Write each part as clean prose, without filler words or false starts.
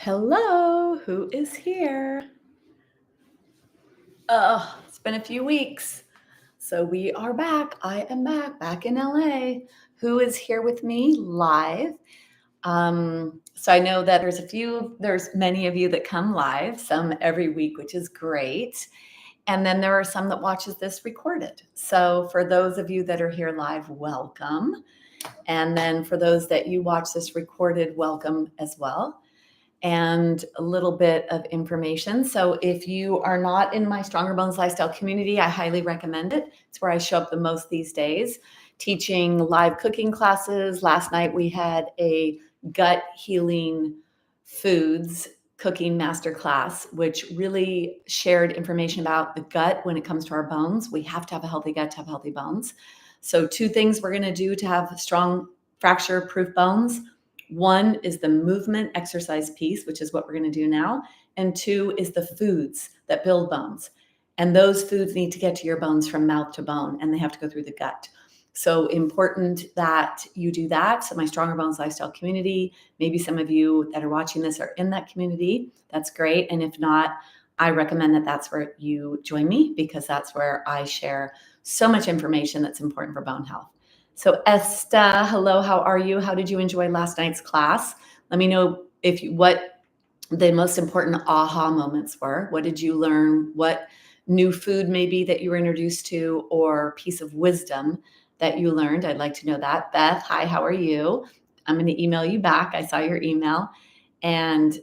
Hello, who is here? Oh, it's been a few weeks. So we are back. I am back in LA. Who is here with me live? So I know that there's many of you that come live, some every week, which is great. And then there are some that watches this recorded. So for those of you that are here live, welcome. And then for those that you watch this recorded, welcome as well. And a little bit of information. So if you are not in my Stronger Bones Lifestyle community, I highly recommend it. It's where I show up the most these days, teaching live cooking classes. Last night we had a gut healing foods cooking masterclass, which really shared information about the gut when it comes to our bones. We have to have a healthy gut to have healthy bones. So 2 things we're going to do to have strong fracture-proof bones. 1 is the movement exercise piece, which is what we're going to do now. And 2 is the foods that build bones. And those foods need to get to your bones from mouth to bone, and they have to go through the gut. So important that you do that. So my Stronger Bones Lifestyle community, maybe some of you that are watching this are in that community. That's great. And if not, I recommend that that's where you join me, because that's where I share so much information that's important for bone health. So Esta, hello, how are you? How did you enjoy last night's class? Let me know what the most important aha moments were. What did you learn? What new food maybe that you were introduced to, or piece of wisdom that you learned? I'd like to know that. Beth, hi, how are you? I'm going to email you back. I saw your email. And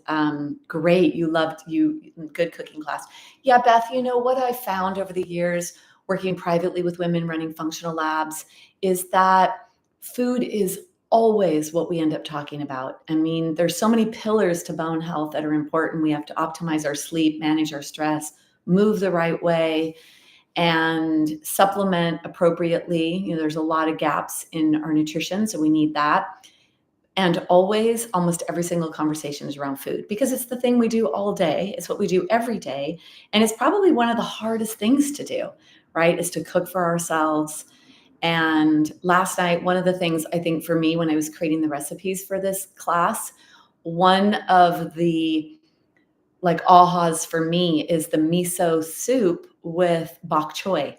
great, good cooking class. Yeah, Beth, you know what I found over the years working privately with women running functional labs is that food is always what we end up talking about. I mean, there's so many pillars to bone health that are important. We have to optimize our sleep, manage our stress, move the right way, and supplement appropriately. You know, there's a lot of gaps in our nutrition, so we need that. And always, almost every single conversation is around food, because it's the thing we do all day. It's what we do every day. And it's probably one of the hardest things to do, right? Is to cook for ourselves. And last night, one of the things I think for me when I was creating the recipes for this class, one of the ahas for me is the miso soup with bok choy.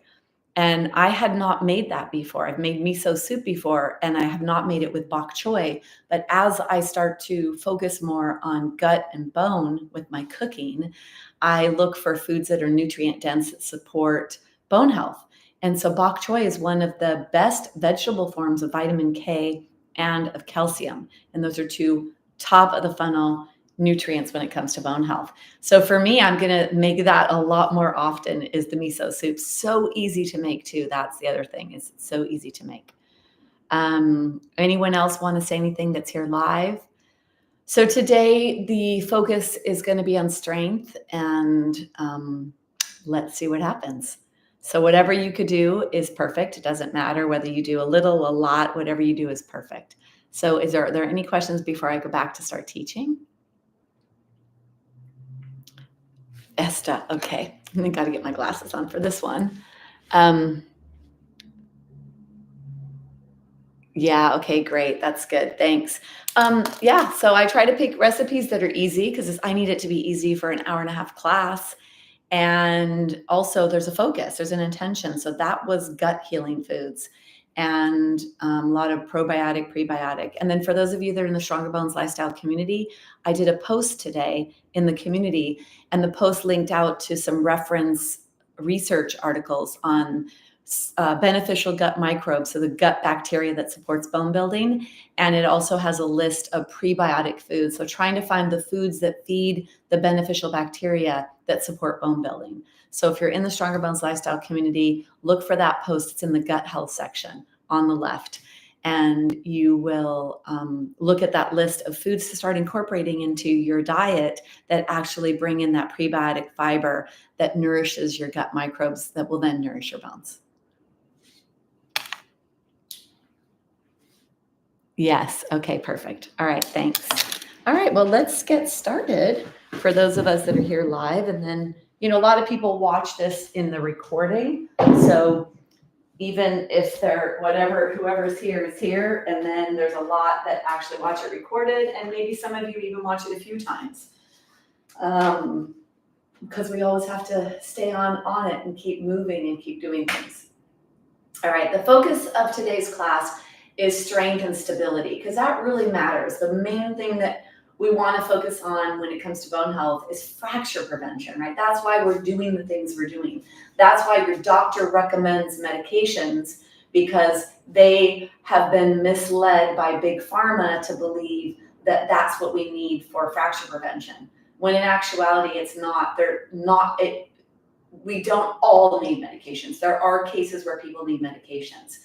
And I had not made that before. I've made miso soup before, and I have not made it with bok choy. But as I start to focus more on gut and bone with my cooking, I look for foods that are nutrient dense that support bone health. And so bok choy is one of the best vegetable forms of vitamin K and of calcium. And those are 2 top of the funnel nutrients when it comes to bone health. So for me, I'm going to make that a lot more often, is the miso soup. So easy to make too. That's the other thing, is it's so easy to make. Anyone else want to say anything that's here live? So today the focus is going to be on strength, and let's see what happens. So whatever you could do is perfect. It doesn't matter whether you do a little, a lot, whatever you do is perfect. So are there any questions before I go back to start teaching? Esta, okay. I got to get my glasses on for this one. Yeah, okay, great. That's good. Thanks. Yeah, so I try to pick recipes that are easy, because I need it to be easy for an hour and a half class. And also there's a focus, there's an intention. So that was gut healing foods, and a lot of probiotic, prebiotic. And then for those of you that are in the Stronger Bones Lifestyle community, I did a post today in the community, and the post linked out to some reference research articles on beneficial gut microbes, so the gut bacteria that supports bone building. And it also has a list of prebiotic foods. So trying to find the foods that feed the beneficial bacteria that support bone building. So if you're in the Stronger Bones Lifestyle community, look for that post. It's in the gut health section on the left. And you will look at that list of foods to start incorporating into your diet that actually bring in that prebiotic fiber that nourishes your gut microbes that will then nourish your bones. Yes. Okay, perfect. All right, thanks. All right, well, let's get started for those of us that are here live. And then, a lot of people watch this in the recording. So even if whoever's here is here, and then there's a lot that actually watch it recorded, and maybe some of you even watch it a few times. because we always have to stay on it and keep moving and keep doing things. All right, the focus of today's class is strength and stability, because that really matters. The main thing that we want to focus on when it comes to bone health is fracture prevention, right? That's why we're doing the things we're doing. That's why your doctor recommends medications, because they have been misled by big pharma to believe that that's what we need for fracture prevention. When in actuality, it's not. We don't all need medications. There are cases where people need medications.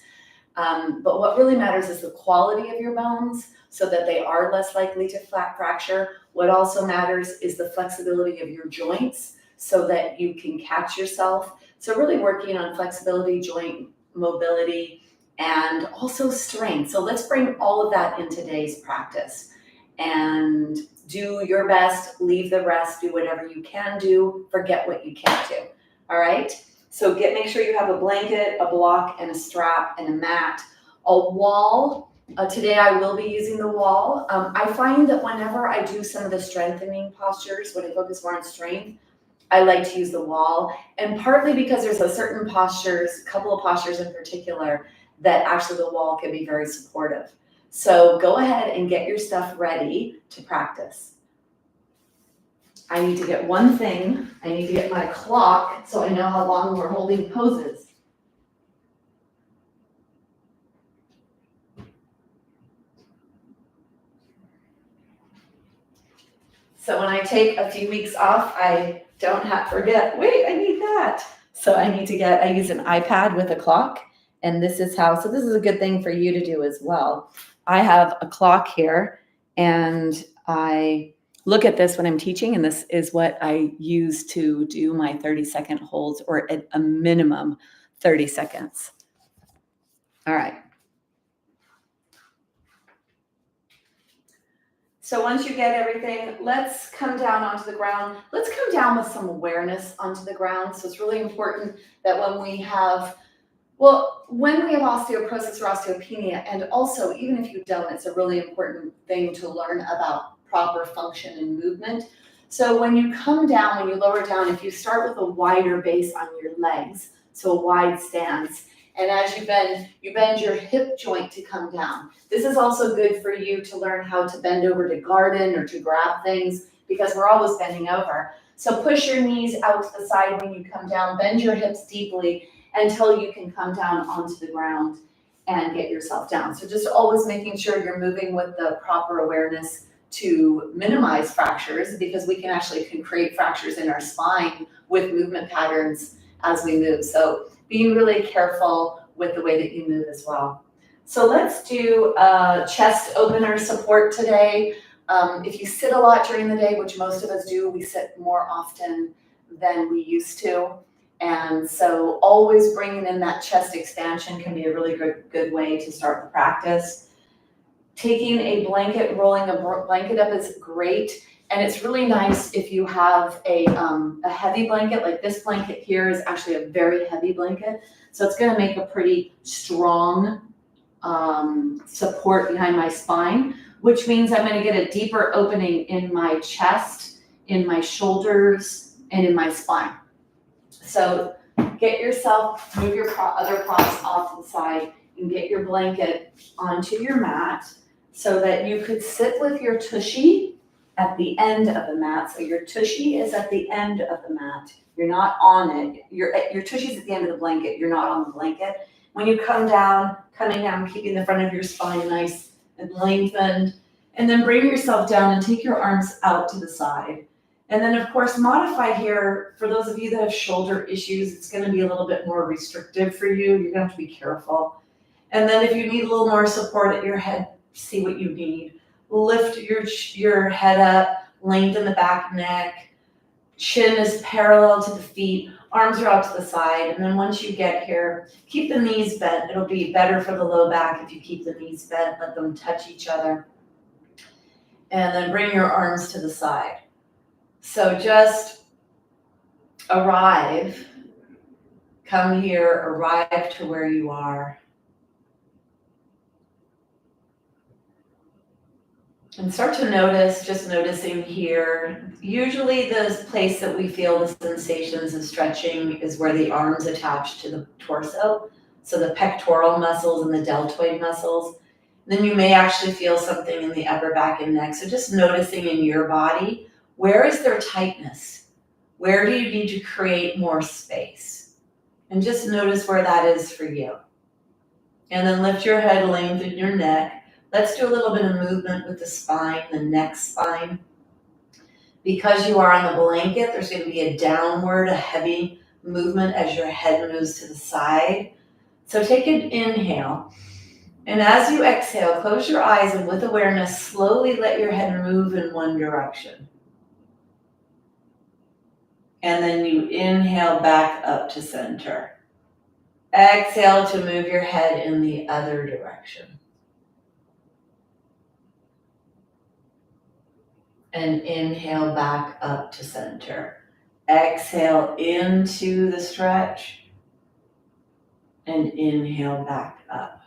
But what really matters is the quality of your bones, so that they are less likely to fracture. What also matters is the flexibility of your joints, so that you can catch yourself. So really working on flexibility, joint mobility, and also strength. So let's bring all of that in today's practice. And do your best, leave the rest, do whatever you can do, forget what you can't do. All right? So make sure you have a blanket, a block, and a strap, and a mat. A wall, today I will be using the wall. I find that whenever I do some of the strengthening postures, when I focus more on strength, I like to use the wall. And partly because there's a certain postures, a couple of postures in particular, that actually the wall can be very supportive. So go ahead and get your stuff ready to practice. I need to get one thing. I need to get my clock so I know how long we're holding poses. So when I take a few weeks off, I don't forget, wait, I need that. So I use an iPad with a clock, and this is a good thing for you to do as well. I have a clock here, and I look at this when I'm teaching, and this is what I use to do my 30-second holds, or at a minimum 30 seconds. All right. So once you get everything, let's come down onto the ground. Let's come down with some awareness onto the ground. So it's really important that when we have osteoporosis or osteopenia, and also even if you don't, it's a really important thing to learn about proper function and movement. So when you come down, when you lower down, if you start with a wider base on your legs, so a wide stance, and as you bend your hip joint to come down. This is also good for you to learn how to bend over to garden or to grab things, because we're always bending over. So push your knees out to the side when you come down, bend your hips deeply until you can come down onto the ground and get yourself down. So just always making sure you're moving with the proper awareness to minimize fractures, because we can create fractures in our spine with movement patterns as we move. So being really careful with the way that you move as well. So let's do a chest opener support today. If you sit a lot during the day, which most of us do, we sit more often than we used to. And so always bringing in that chest expansion can be a really good way to start the practice. Taking a blanket, rolling a blanket up is great. And it's really nice if you have a heavy blanket. Like this blanket here is actually a very heavy blanket. So it's going to make a pretty strong support behind my spine, which means I'm going to get a deeper opening in my chest, in my shoulders, and in my spine. So move your other props off to the side, and get your blanket onto your mat so that you could sit with your tushy at the end of the mat. So your tushy is at the end of the mat. You're not on it. Your tushy's at the end of the blanket. You're not on the blanket. When you coming down, keeping the front of your spine nice and lengthened, and then bring yourself down and take your arms out to the side. And then of course, modify here, for those of you that have shoulder issues, it's going to be a little bit more restrictive for you. You're going to have to be careful. And then if you need a little more support at your head, see what you need. Lift your head up, lengthen the back neck, chin is parallel to the feet, arms are out to the side. And then once you get here, keep the knees bent. It'll be better for the low back if you keep the knees bent, let them touch each other. And then bring your arms to the side. So just arrive to where you are. And start to notice, just noticing here. Usually the place that we feel the sensations of stretching is where the arms attach to the torso. So the pectoral muscles and the deltoid muscles. Then you may actually feel something in the upper back and neck. So just noticing in your body, where is there tightness? Where do you need to create more space? And just notice where that is for you. And then lift your head, lengthen your neck. Let's do a little bit of movement with the spine, the neck spine. Because you are on the blanket, there's going to be a downward, a heavy movement as your head moves to the side. So take an inhale. And as you exhale, close your eyes and with awareness, slowly let your head move in one direction. And then you inhale back up to center. Exhale to move your head in the other direction. And inhale back up to center. Exhale into the stretch and inhale back up.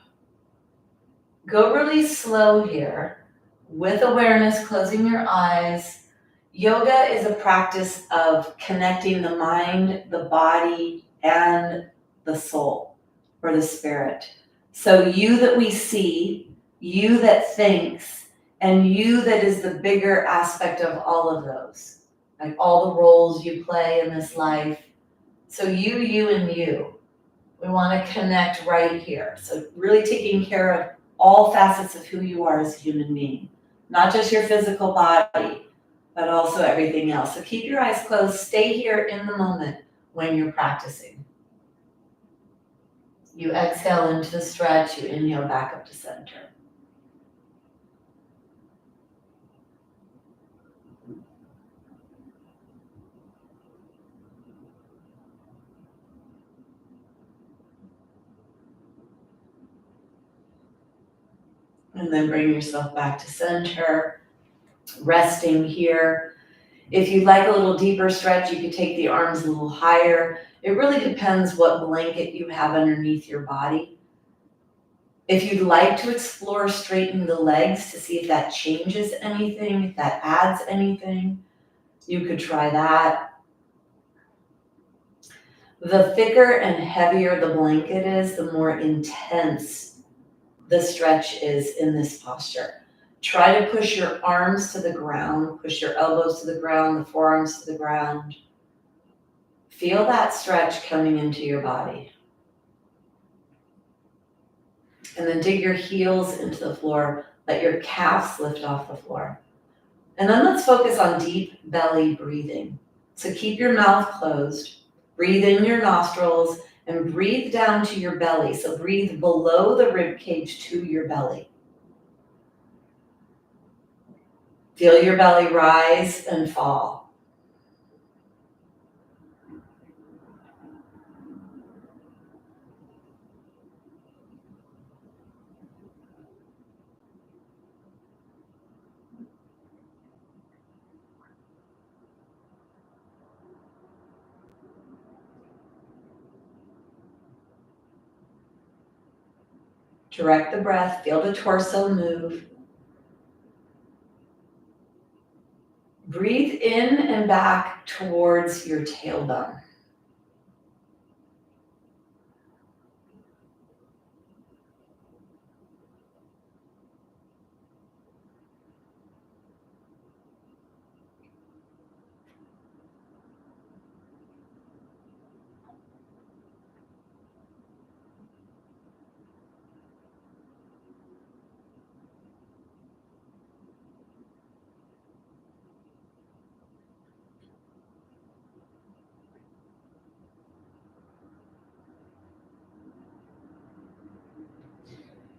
Go really slow here with awareness, closing your eyes. Yoga is a practice of connecting the mind, the body, and the soul or the spirit. So you that we see, you that thinks, and you that is the bigger aspect of all of those. Like all the roles you play in this life. So you, and you. We want to connect right here. So really taking care of all facets of who you are as a human being. Not just your physical body, but also everything else. So keep your eyes closed. Stay here in the moment when you're practicing. You exhale into the stretch. You inhale back up to center. And then bring yourself back to center, resting here. If you'd like a little deeper stretch, you could take the arms a little higher. It really depends what blanket you have underneath your body. If you'd like to explore straightening the legs to see if that changes anything, if that adds anything, you could try that. The thicker and heavier the blanket is, the more intense the stretch is in this posture. Try to push your arms to the ground, push your elbows to the ground, the forearms to the ground. Feel that stretch coming into your body. And then dig your heels into the floor. Let your calves lift off the floor. And then let's focus on deep belly breathing. So keep your mouth closed. Breathe in your nostrils and breathe down to your belly. So breathe below the rib cage to your belly. Feel your belly rise and fall. Direct the breath, feel the torso move. Breathe in and back towards your tailbone.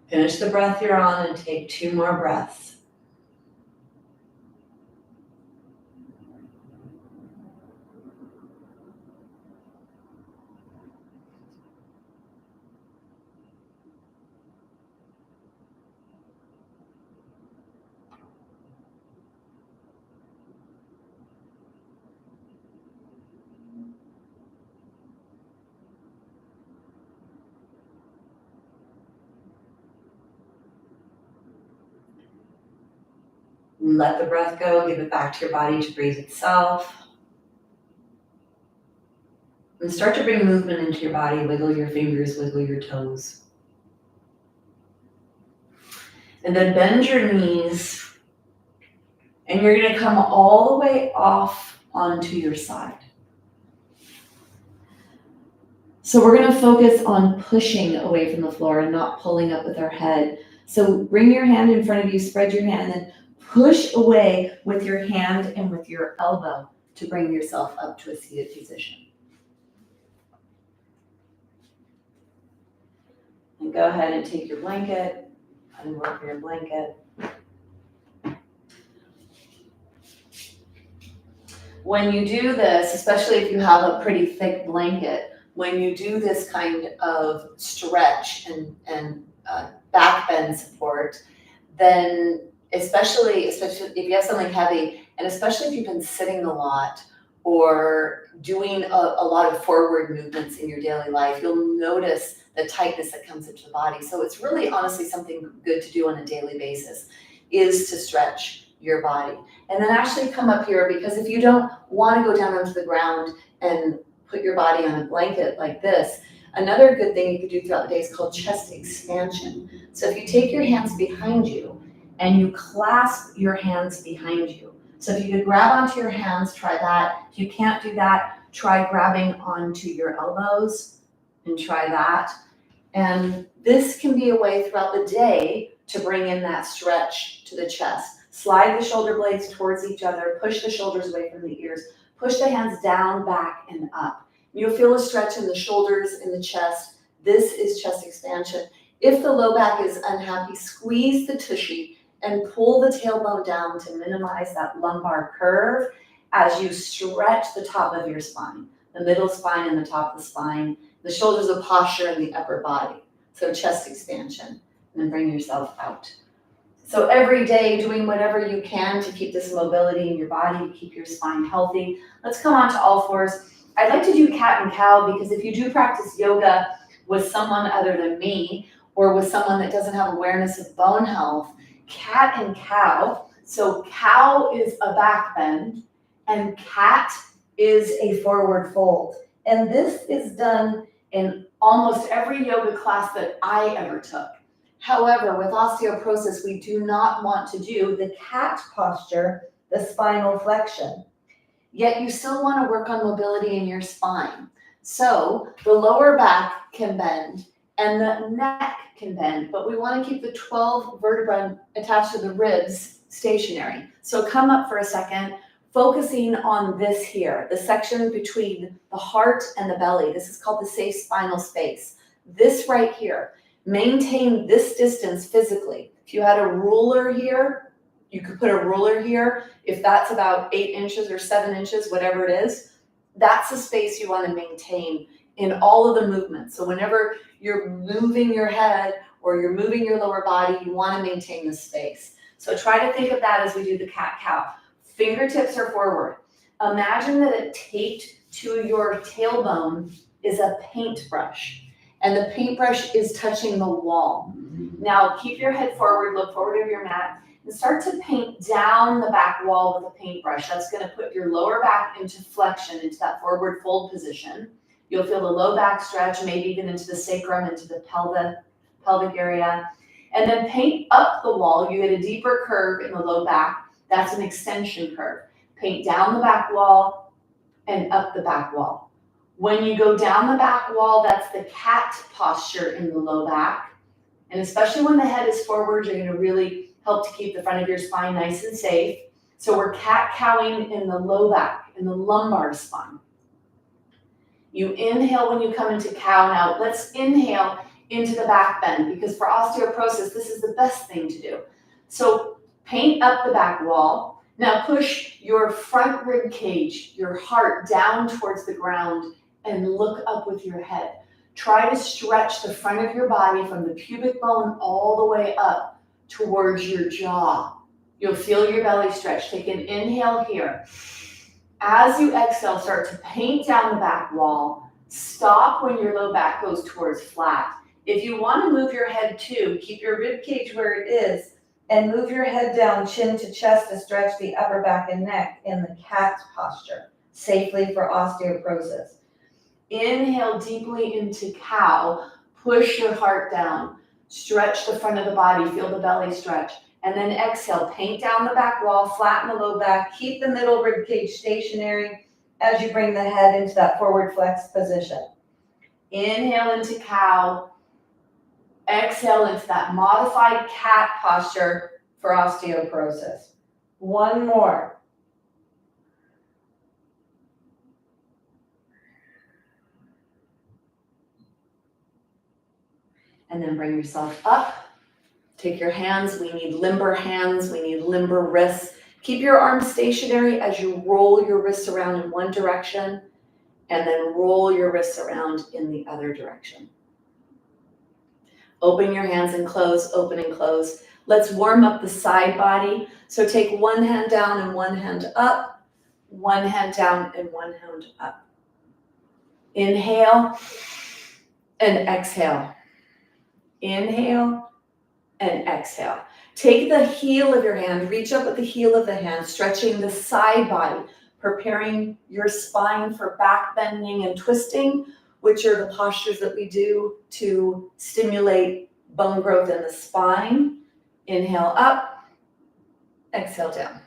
Finish the breath you're on and take 2 more breaths. Let the breath go, give it back to your body to breathe itself. And start to bring movement into your body. Wiggle your fingers, wiggle your toes. And then bend your knees. And you're going to come all the way off onto your side. So we're going to focus on pushing away from the floor and not pulling up with our head. So bring your hand in front of you, spread your hand, and then push away with your hand and with your elbow to bring yourself up to a seated position. And go ahead and take your blanket, unroll your blanket. When you do this, especially if you have a pretty thick blanket, when you do this kind of stretch and back bend support, then especially if you have something heavy, and especially if you've been sitting a lot or doing a lot of forward movements in your daily life, you'll notice the tightness that comes into the body. So it's really honestly something good to do on a daily basis, is to stretch your body. And then actually come up here, because if you don't want to go down onto the ground and put your body on a blanket like this, another good thing you could do throughout the day is called chest expansion. So if you take your hands behind you and you clasp your hands behind you. So if you could grab onto your hands, try that. If you can't do that, try grabbing onto your elbows and try that. And this can be a way throughout the day to bring in that stretch to the chest. Slide the shoulder blades towards each other, push the shoulders away from the ears, push the hands down, back, and up. You'll feel a stretch in the shoulders, in the chest. This is chest expansion. If the low back is unhappy, squeeze the tushy and pull the tailbone down to minimize that lumbar curve as you stretch the top of your spine, the middle spine and the top of the spine, the shoulders of posture and the upper body. So chest expansion, and then bring yourself out. So every day doing whatever you can to keep this mobility in your body, keep your spine healthy. Let's come on to all fours. I'd like to do cat and cow, because if you do practice yoga with someone other than me, or with someone that doesn't have awareness of bone health, cat and cow. So cow is a back bend and cat is a forward fold. And this is done in almost every yoga class that I ever took. However, with osteoporosis, we do not want to do the cat posture, the spinal flexion. Yet you still want to work on mobility in your spine. So the lower back can bend and the neck can bend, but we want to keep the 12 vertebrae attached to the ribs stationary. So come up for a second, focusing on this here, the section between the heart and the belly. This is called the safe spinal space. This right here. Maintain this distance physically. If you had a ruler here, you could put a ruler here. If that's about 8 inches or 7 inches, whatever it is, that's the space you want to maintain in all of the movements. So whenever you're moving your head or you're moving your lower body, you want to maintain this space. So try to think of that as we do the cat-cow. Fingertips are forward. Imagine that it taped to your tailbone is a paintbrush. And the paintbrush is touching the wall. Now keep your head forward, look forward to your mat, and start to paint down the back wall with a paintbrush. That's going to put your lower back into flexion, into that forward fold position. You'll feel the low back stretch, maybe even into the sacrum, into the pelvic area. And then paint up the wall. You get a deeper curve in the low back. That's an extension curve. Paint down the back wall and up the back wall. When you go down the back wall, that's the cat posture in the low back. And especially when the head is forward, you're going to really help to keep the front of your spine nice and safe. So we're cat-cowing in the low back, in the lumbar spine. You inhale when you come into cow. Now let's inhale into the back bend, because for osteoporosis, this is the best thing to do. So paint up the back wall. Now push your front rib cage, your heart down towards the ground, and look up with your head. Try to stretch the front of your body from the pubic bone all the way up towards your jaw. You'll feel your belly stretch. Take an inhale here. As you exhale, start to paint down the back wall. Stop when your low back goes towards flat. If you want to move your head too, keep your rib cage where it is, And move your head down, chin to chest, to stretch the upper back and neck in the cat posture, safely for osteoporosis. Inhale deeply into cow, push your heart down, stretch the front of the body, feel the belly stretch. And then exhale, paint down the back wall, flatten the low back, keep the middle rib cage stationary as you bring the head into that forward flex position. Inhale into cow, exhale into that modified cat posture for osteoporosis. One more. And then bring yourself up. Take your hands. We need limber hands. We need limber wrists. Keep your arms stationary as you roll your wrists around in one direction and then roll your wrists around in the other direction. Open your hands and close, open and close. Let's warm up the side body. So take one hand down and one hand up, one hand down and one hand up. Inhale and exhale. Inhale and exhale. Take the heel of your hand, reach up with the heel of the hand, stretching the side body, preparing your spine for back bending and twisting, which are the postures that we do to stimulate bone growth in the spine. Inhale up, exhale down.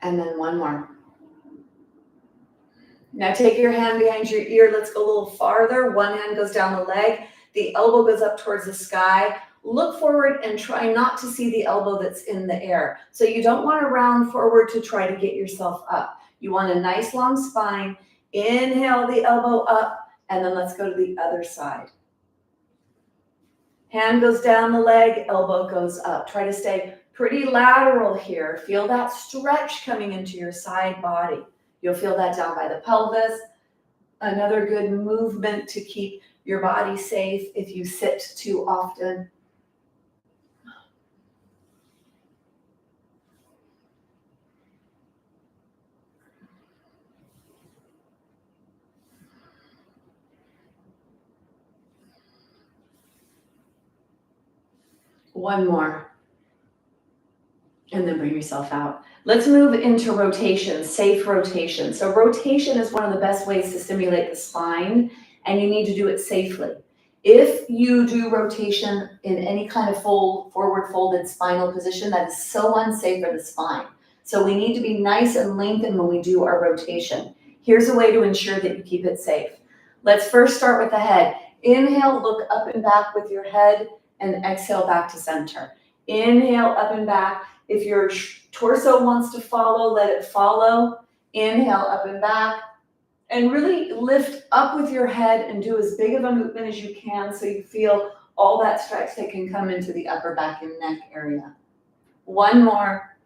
And then one more. Now take your hand behind your ear. Let's go a little farther. One hand goes down the leg. The elbow goes up towards the sky. Look forward and try not to see the elbow that's in the air. So you don't want to round forward to try to get yourself up. You want a nice long spine. Inhale the elbow up, and then let's go to the other side. Hand goes down the leg, elbow goes up. Try to stay pretty lateral here. Feel that stretch coming into your side body. You'll feel that down by the pelvis. Another good movement to keep your body safe if you sit too often. One more. And then bring yourself out. Let's move into rotation, safe rotation. So rotation is one of the best ways to stimulate the spine, and you need to do it safely. If you do rotation in any kind of forward folded spinal position, that is so unsafe for the spine. So we need to be nice and lengthened when we do our rotation. Here's a way to ensure that you keep it safe. Let's first start with the head. Inhale, look up and back with your head, and exhale back to center. Inhale, up and back. If your torso wants to follow, let it follow. Inhale, up and back. And really lift up with your head and do as big of a movement as you can so you feel all that stretch that can come into the upper back and neck area. One more.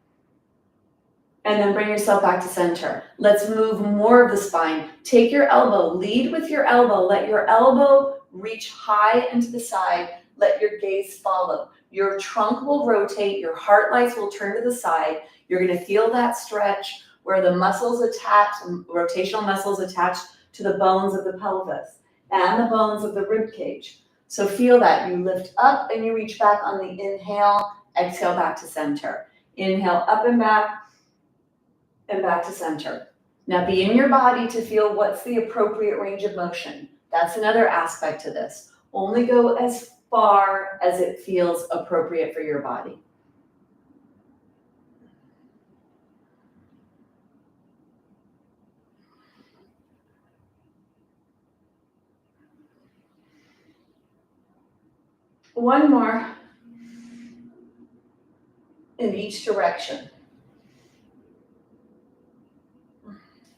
And then bring yourself back to center. Let's move more of the spine. Take your elbow, lead with your elbow. Let your elbow reach high into the side. Let your gaze follow. Your trunk will rotate, your heart lights will turn to the side. You're going to feel that stretch where the muscles attach, rotational muscles attached to the bones of the pelvis and the bones of the rib cage. So feel that. You lift up and you reach back on the inhale, exhale back to center. Inhale up and back to center. Now be in your body to feel what's the appropriate range of motion. That's another aspect to this. Only go as far as it feels appropriate for your body. One more in each direction.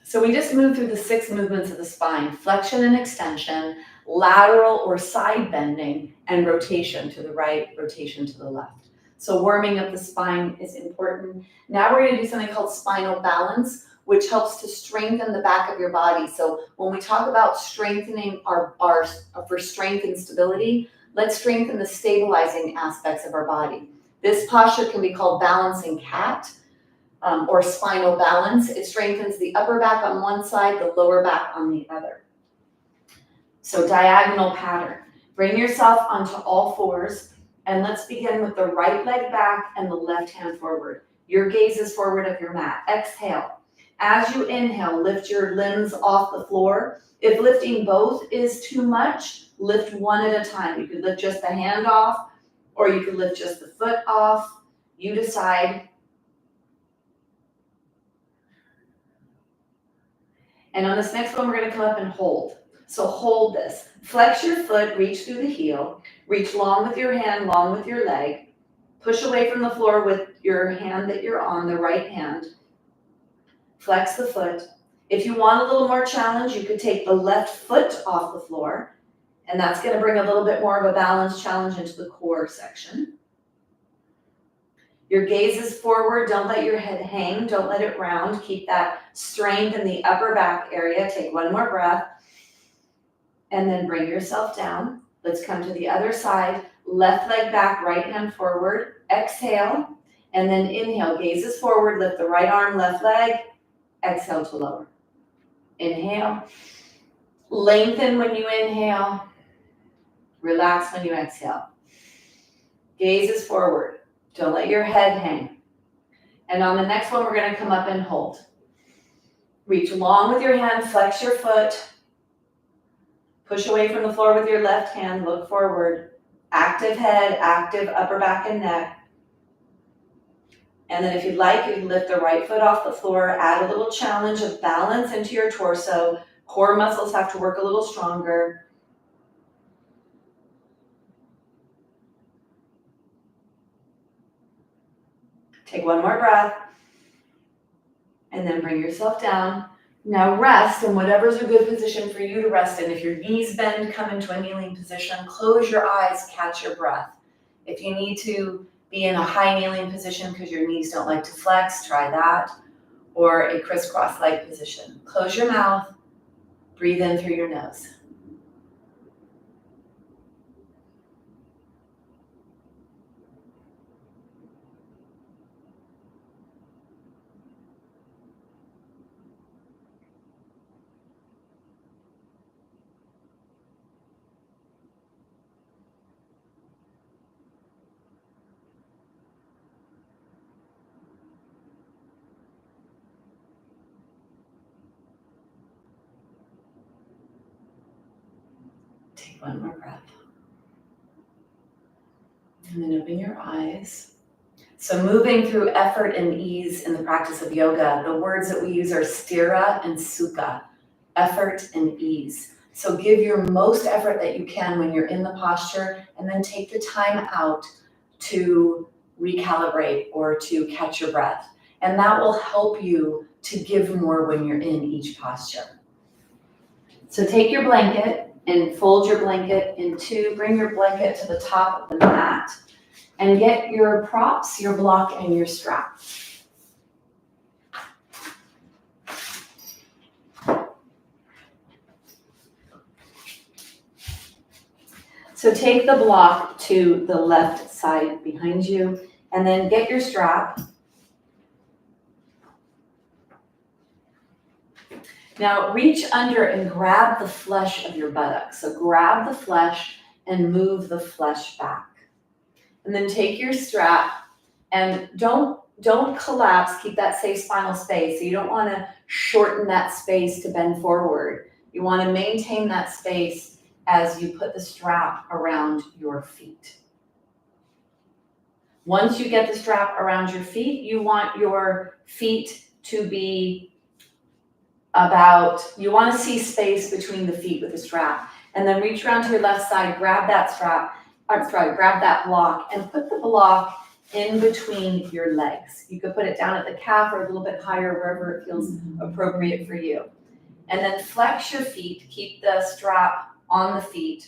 So we just moved through the 6 movements of the spine: flexion and extension, lateral or side bending, and rotation to the right, rotation to the left. So warming up the spine is important. Now we're going to do something called spinal balance, which helps to strengthen the back of your body. So when we talk about strengthening for strength and stability, let's strengthen the stabilizing aspects of our body. This posture can be called balancing cat. Or spinal balance. It strengthens the upper back on one side, the lower back on the other. So diagonal pattern. Bring yourself onto all fours, and let's begin with the right leg back and the left hand forward. Your gaze is forward of your mat. Exhale. As you inhale, lift your limbs off the floor. If lifting both is too much, lift one at a time. You could lift just the hand off, or you could lift just the foot off. You decide. And on this next one, we're going to come up and hold. So hold this. Flex your foot, reach through the heel. Reach long with your hand, long with your leg. Push away from the floor with your hand that you're on, the right hand. Flex the foot. If you want a little more challenge, you could take the left foot off the floor, and that's going to bring a little bit more of a balance challenge into the core section. Your gaze is forward. Don't let your head hang. Don't let it round. Keep that strength in the upper back area. Take one more breath, and then bring yourself down. Let's come to the other side. Left leg back, right hand forward. Exhale, and then inhale. Gaze is forward. Lift the right arm, left leg. Exhale to lower. Inhale. Lengthen when you inhale. Relax when you exhale. Gaze is forward. Don't let your head hang. And on the next one, we're going to come up and hold. Reach long with your hand. Flex your foot. Push away from the floor with your left hand. Look forward. Active head, active upper back and neck. And then if you'd like, you can lift the right foot off the floor, add a little challenge of balance into your torso. Core muscles have to work a little stronger. Take one more breath, and then bring yourself down. Now rest in whatever's a good position for you to rest in. If your knees bend, come into a kneeling position. Close your eyes, catch your breath. If you need to be in a high kneeling position because your knees don't like to flex, try that. Or a crisscross leg position. Close your mouth, breathe in through your nose. Take one more breath. And then open your eyes. So moving through effort and ease in the practice of yoga, the words that we use are sthira and sukha, effort and ease. So give your most effort that you can when you're in the posture, and then take the time out to recalibrate or to catch your breath. And that will help you to give more when you're in each posture. So take your blanket and fold your blanket in two. Bring your blanket to the top of the mat and get your props, your block, and your strap. So take the block to the left side behind you, and then get your strap. Now reach under and grab the flesh of your buttocks. So grab the flesh and move the flesh back. And then take your strap and don't collapse. Keep that safe spinal space. So you don't want to shorten that space to bend forward. You want to maintain that space as you put the strap around your feet. Once you get the strap around your feet, you want your feet to be you want to see space between the feet with the strap. And then reach around to your left side, grab that grab that block and put the block in between your legs. You could put it down at the calf or a little bit higher, wherever it feels appropriate for you. And then flex your feet, keep the strap on the feet,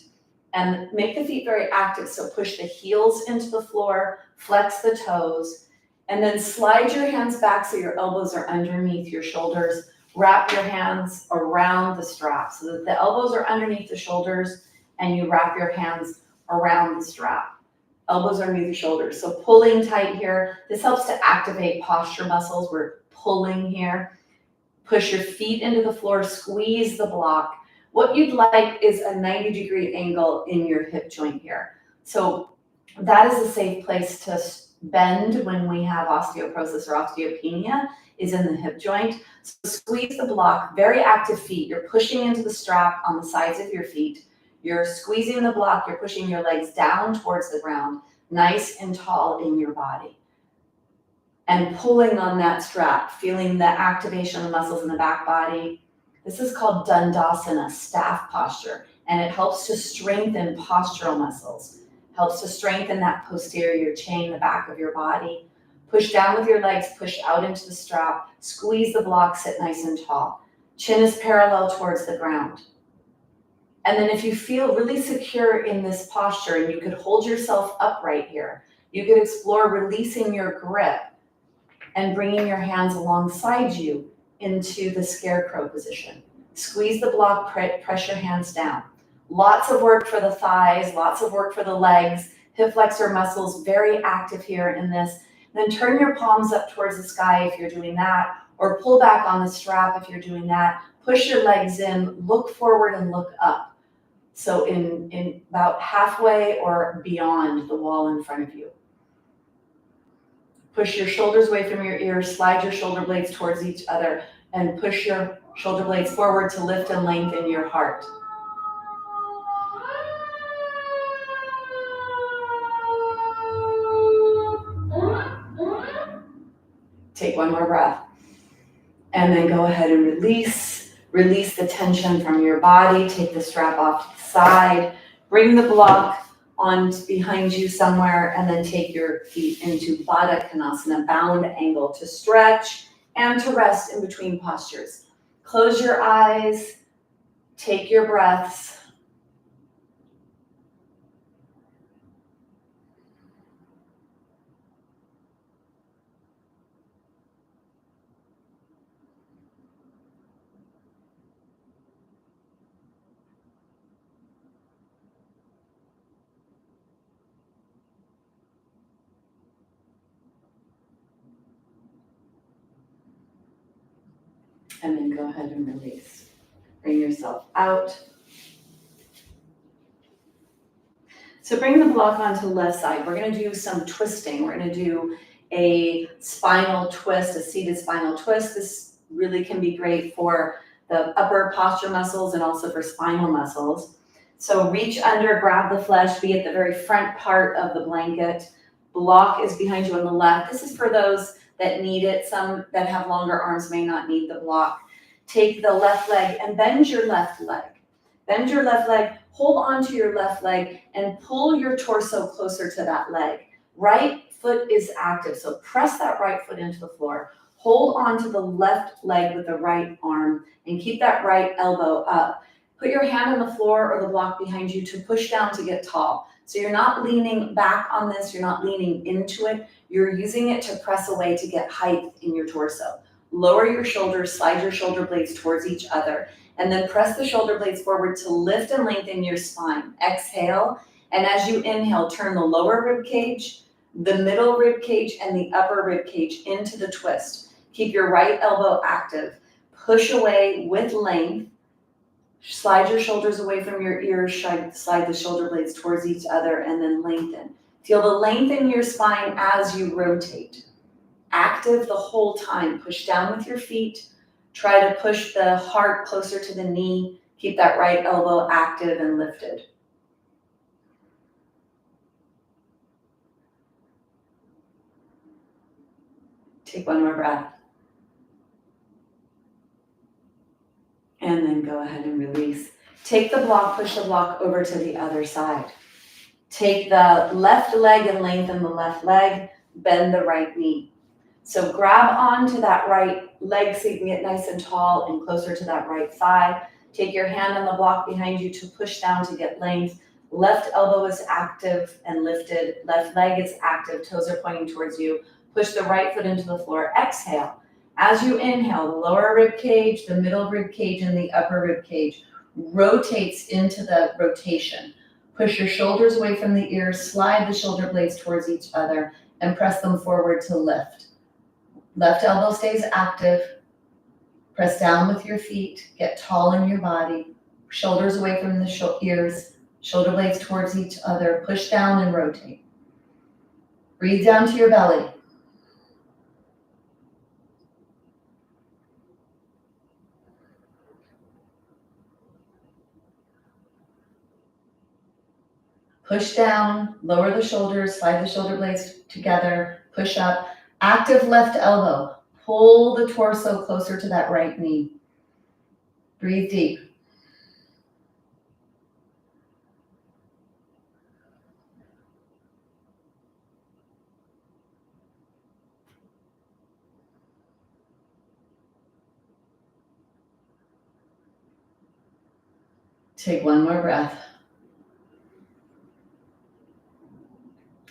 and make the feet very active. So push the heels into the floor, flex the toes, and then slide your hands back so your elbows are underneath your shoulders. Wrap your hands around the strap so that the elbows are underneath the shoulders, and you wrap your hands around the strap. Elbows are underneath the shoulders. So pulling tight here. This helps to activate posture muscles. We're pulling here. Push your feet into the floor, squeeze the block. What you'd like is a 90-degree angle in your hip joint here. So that is a safe place to bend when we have osteoporosis or osteopenia, is in the hip joint. So squeeze the block, very active feet. You're pushing into the strap on the sides of your feet. You're squeezing the block, you're pushing your legs down towards the ground, nice and tall in your body. And pulling on that strap, feeling the activation of the muscles in the back body. This is called Dandasana, staff posture, and it helps to strengthen postural muscles, helps to strengthen that posterior chain, the back of your body. Push down with your legs, push out into the strap, squeeze the block, sit nice and tall. Chin is parallel towards the ground. And then if you feel really secure in this posture and you could hold yourself upright here, you could explore releasing your grip and bringing your hands alongside you into the scarecrow position. Squeeze the block, press your hands down. Lots of work for the thighs, lots of work for the legs, hip flexor muscles, very active here in this. Then turn your palms up towards the sky if you're doing that, or pull back on the strap if you're doing that. Push your legs in, look forward and look up. So in about halfway or beyond the wall in front of you. Push your shoulders away from your ears, slide your shoulder blades towards each other, and push your shoulder blades forward to lift and lengthen your heart. Take one more breath. And then go ahead and release. Release the tension from your body. Take the strap off to the side. Bring the block on behind you somewhere, and then take your feet into Baddha Konasana, bound angle, to stretch and to rest in between postures. Close your eyes, take your breaths. And then go ahead and release. Bring yourself out. So bring the block onto the left side. We're going to do some twisting. We're going to do a spinal twist, a seated spinal twist. This really can be great for the upper posture muscles and also for spinal muscles. So reach under, grab the flesh, be at the very front part of the blanket. Block is behind you on the left. This is for those that need it. Some that have longer arms may not need the block. Take the left leg and bend your left leg. Bend your left leg, hold onto your left leg, and pull your torso closer to that leg. Right foot is active, so press that right foot into the floor. Hold onto the left leg with the right arm, and keep that right elbow up. Put your hand on the floor or the block behind you to push down to get tall. So you're not leaning back on this, you're not leaning into it, you're using it to press away to get height in your torso. Lower your shoulders, slide your shoulder blades towards each other, and then press the shoulder blades forward to lift and lengthen your spine. Exhale, and as you inhale, turn the lower rib cage, the middle rib cage, and the upper rib cage into the twist. Keep your right elbow active. Push away with length. Slide your shoulders away from your ears, slide the shoulder blades towards each other, and then lengthen. Feel the length in your spine as you rotate. Active the whole time. Push down with your feet. Try to push the heart closer to the knee. Keep that right elbow active and lifted. Take one more breath. And then go ahead and release. Take the block, push the block over to the other side. Take the left leg and lengthen the left leg. Bend the right knee. So grab onto that right leg so you can get nice and tall and closer to that right thigh. Take your hand on the block behind you to push down to get length. Left elbow is active and lifted. Left leg is active. Toes are pointing towards you. Push the right foot into the floor. Exhale. As you inhale, the lower rib cage, the middle rib cage, and the upper rib cage rotates into the rotation. Push your shoulders away from the ears. Slide the shoulder blades towards each other and press them forward to lift. Left elbow stays active. Press down with your feet. Get tall in your body. Shoulders away from the ears, shoulder blades towards each other. Push down and rotate. Breathe down to your belly. Push down, lower the shoulders, slide the shoulder blades together, push up. Active left elbow. Pull the torso closer to that right knee. Breathe deep. Take one more breath.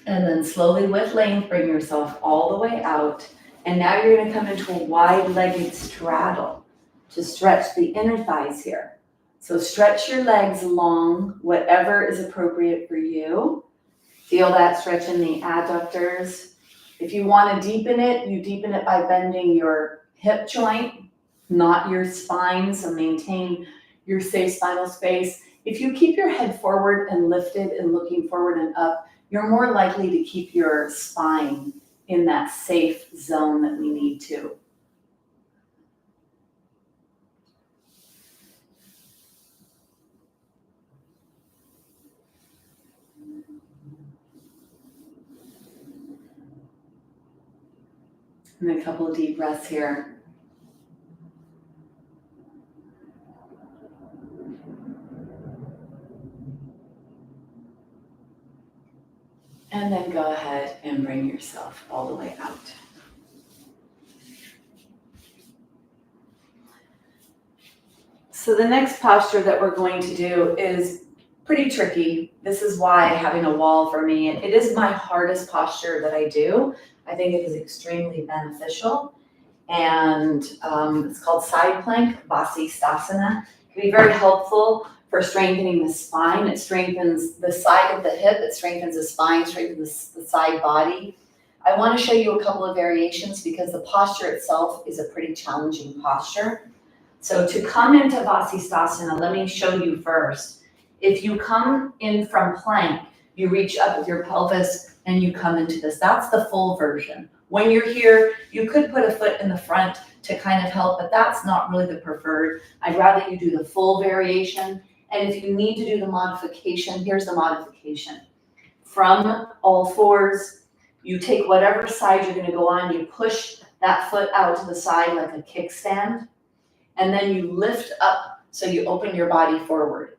And then slowly with length, bring yourself all the way out. And now you're gonna come into a wide-legged straddle to stretch the inner thighs here. So stretch your legs long, whatever is appropriate for you. Feel that stretch in the adductors. If you wanna deepen it, you deepen it by bending your hip joint, not your spine, so maintain your safe spinal space. If you keep your head forward and lifted and looking forward and up, you're more likely to keep your spine in that safe zone that we need to. And a couple of deep breaths here. And then go ahead and bring yourself all the way out. So the next posture that we're going to do is pretty tricky. This is why having a wall for me, it is my hardest posture that I do. I think it is extremely beneficial. And it's called side plank, Vasisthasana. It can be very helpful for strengthening the spine. It strengthens the side of the hip, it strengthens the spine, strengthens the side body. I want to show you a couple of variations because the posture itself is a pretty challenging posture. So to come into Vasisthasana, let me show you first. If you come in from plank, you reach up with your pelvis and you come into this. That's the full version. When you're here, you could put a foot in the front to kind of help, but that's not really the preferred. I'd rather you do the full variation. And if you need to do the modification, here's the modification. From all fours, you take whatever side you're gonna go on, you push that foot out to the side like a kickstand, and then you lift up so you open your body forward.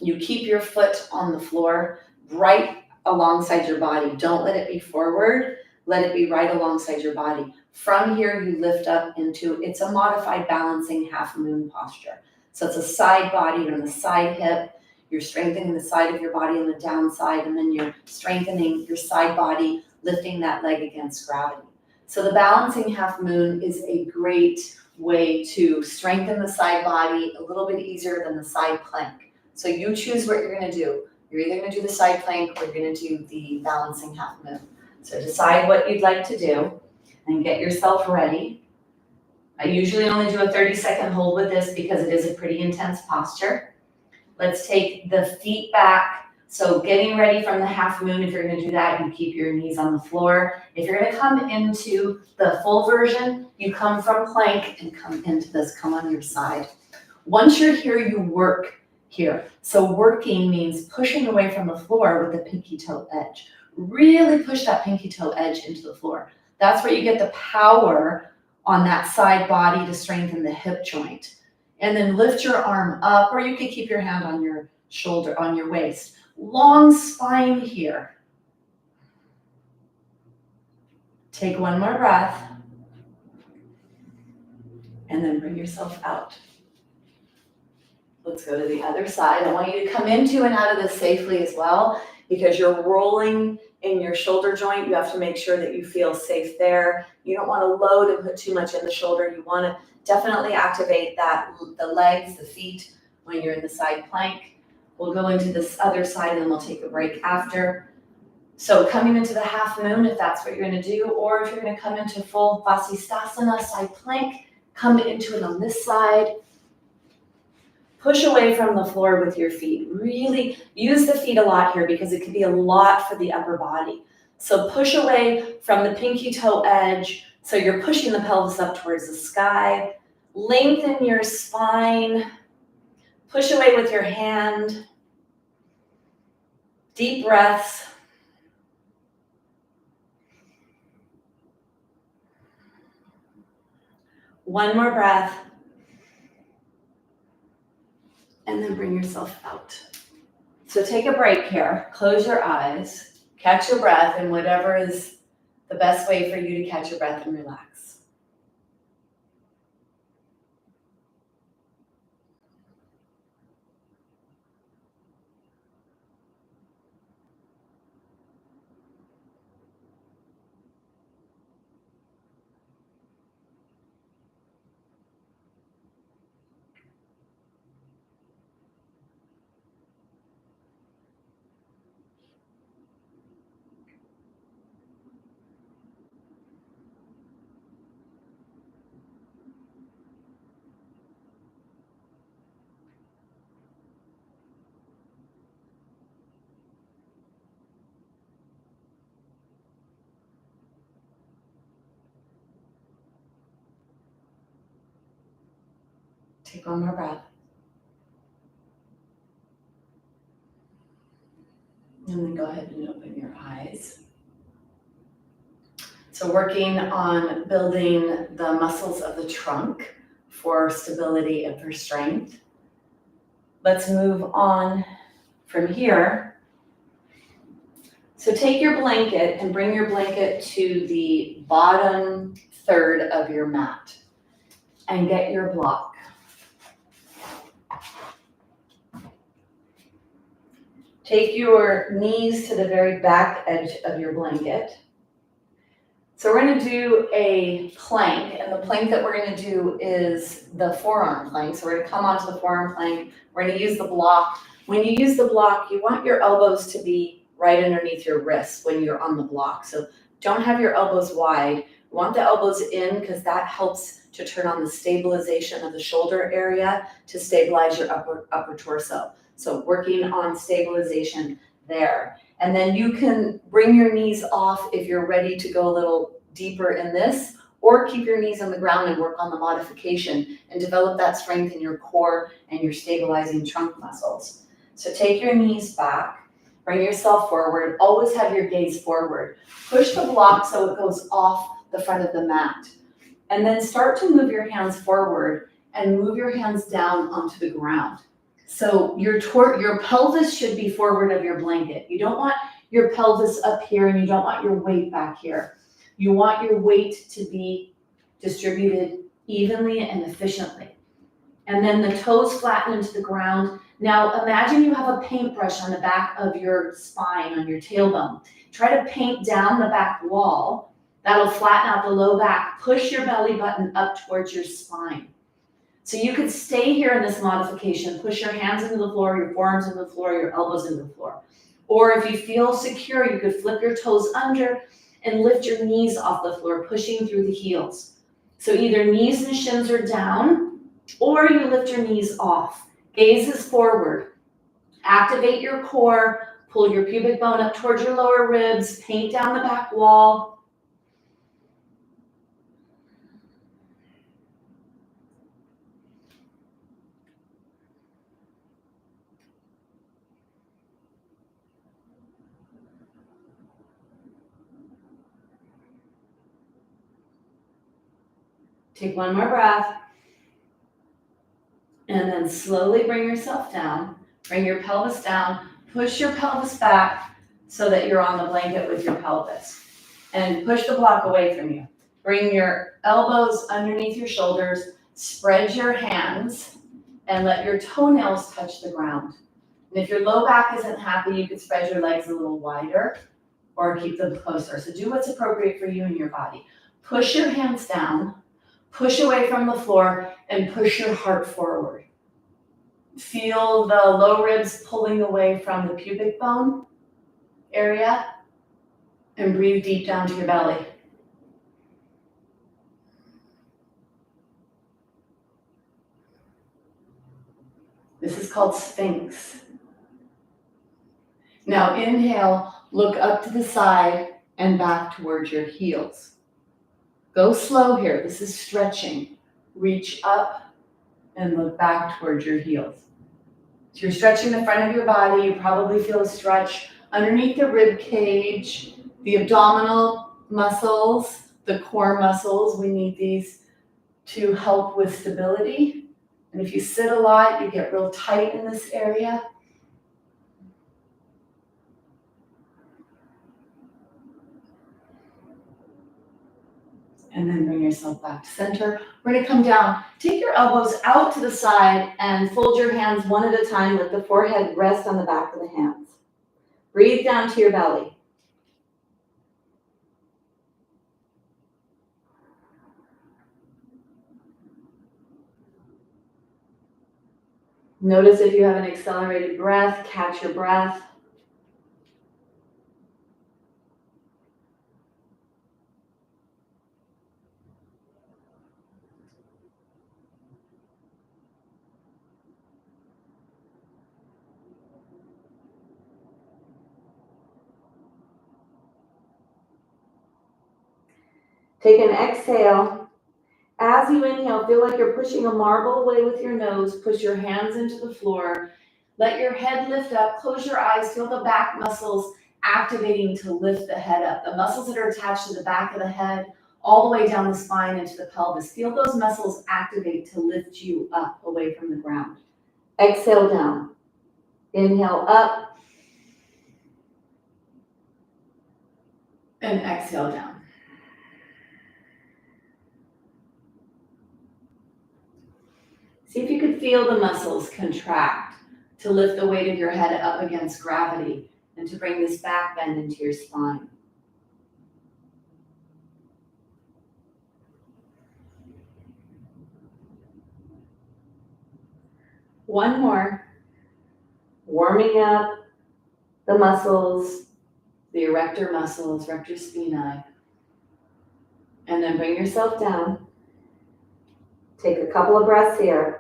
You keep your foot on the floor right alongside your body. Don't let it be forward, let it be right alongside your body. From here, you lift up into, it's a modified balancing half moon posture. So it's a side body, you're on the side hip, you're strengthening the side of your body on the downside, and then you're strengthening your side body, lifting that leg against gravity. So the balancing half moon is a great way to strengthen the side body a little bit easier than the side plank. So you choose what you're gonna do. You're either gonna do the side plank or you're gonna do the balancing half moon. So decide what you'd like to do and get yourself ready. I usually only do a 30-second hold with this because it is a pretty intense posture. Let's take the feet back. So getting ready from the half moon, if you're gonna do that, you keep your knees on the floor. If you're gonna come into the full version, you come from plank and come into this, come on your side. Once you're here, you work here. So working means pushing away from the floor with the pinky toe edge. Really push that pinky toe edge into the floor. That's where you get the power on that side body to strengthen the hip joint. And then lift your arm up, or you could keep your hand on your shoulder, on your waist. Long spine here. Take one more breath. And then bring yourself out. Let's go to the other side. I want you to come into and out of this safely as well, because you're rolling in your shoulder joint. You have to make sure that you feel safe there. You don't want to load and put too much in the shoulder. You want to definitely activate the legs, the feet when you're in the side plank. We'll go into this other side and then we'll take a break after. So coming into the half moon, if that's what you're going to do, or if you're going to come into full Vasisthasana, side plank, come into it on this side. Push away from the floor with your feet. Really use the feet a lot here because it can be a lot for the upper body. So push away from the pinky toe edge. So you're pushing the pelvis up towards the sky. Lengthen your spine. Push away with your hand. Deep breaths. One more breath. And then bring yourself out. So take a break here. Close your eyes. Catch your breath and whatever is the best way for you to catch your breath and relax. Take one more breath. And then go ahead and open your eyes. So working on building the muscles of the trunk for stability and for strength. Let's move on from here. So take your blanket and bring your blanket to the bottom third of your mat and get your block. Take your knees to the very back edge of your blanket. So we're going to do a plank, and the plank that we're going to do is the forearm plank. So we're going to come onto the forearm plank. We're going to use the block. When you use the block, you want your elbows to be right underneath your wrists when you're on the block. So don't have your elbows wide. You want the elbows in because that helps to turn on the stabilization of the shoulder area to stabilize your upper torso. So working on stabilization there. And then you can bring your knees off if you're ready to go a little deeper in this, or keep your knees on the ground and work on the modification and develop that strength in your core and your stabilizing trunk muscles. So take your knees back, bring yourself forward, always have your gaze forward. Push the block so it goes off the front of the mat. And then start to move your hands forward and move your hands down onto the ground. So your pelvis should be forward of your blanket. You don't want your pelvis up here and you don't want your weight back here. You want your weight to be distributed evenly and efficiently. And then the toes flatten into the ground. Now imagine you have a paintbrush on the back of your spine, on your tailbone. Try to paint down the back wall. That'll flatten out the low back. Push your belly button up towards your spine. So you could stay here in this modification, push your hands into the floor, your forearms into the floor, your elbows into the floor. Or if you feel secure, you could flip your toes under and lift your knees off the floor, pushing through the heels. So either knees and shins are down, or you lift your knees off. Gaze is forward. Activate your core, pull your pubic bone up towards your lower ribs, paint down the back wall. Take one more breath. And then slowly bring yourself down. Bring your pelvis down. Push your pelvis back so that you're on the blanket with your pelvis. And push the block away from you. Bring your elbows underneath your shoulders. Spread your hands and let your toenails touch the ground. And if your low back isn't happy, you could spread your legs a little wider or keep them closer. So do what's appropriate for you and your body. Push your hands down. Push away from the floor and push your heart forward. Feel the low ribs pulling away from the pubic bone area and breathe deep down to your belly. This is called Sphinx. Now inhale, look up to the side and back towards your heels. Go slow here. This is stretching. Reach up and look back towards your heels. So you're stretching the front of your body. You probably feel a stretch underneath the rib cage, the abdominal muscles, the core muscles. We need these to help with stability. And if you sit a lot, you get real tight in this area. And then bring yourself back to center. We're gonna come down. Take your elbows out to the side and fold your hands one at a time. Let the forehead rest on the back of the hands. Breathe down to your belly. Notice if you have an accelerated breath, catch your breath. Take an exhale. As you inhale, feel like you're pushing a marble away with your nose. Push your hands into the floor. Let your head lift up. Close your eyes. Feel the back muscles activating to lift the head up. The muscles that are attached to the back of the head, all the way down the spine into the pelvis. Feel those muscles activate to lift you up away from the ground. Exhale down. Inhale up. And exhale down. See if you could feel the muscles contract to lift the weight of your head up against gravity and to bring this back bend into your spine. One more. Warming up the muscles, the erector muscles, rector spinae. And then bring yourself down. Take a couple of breaths here.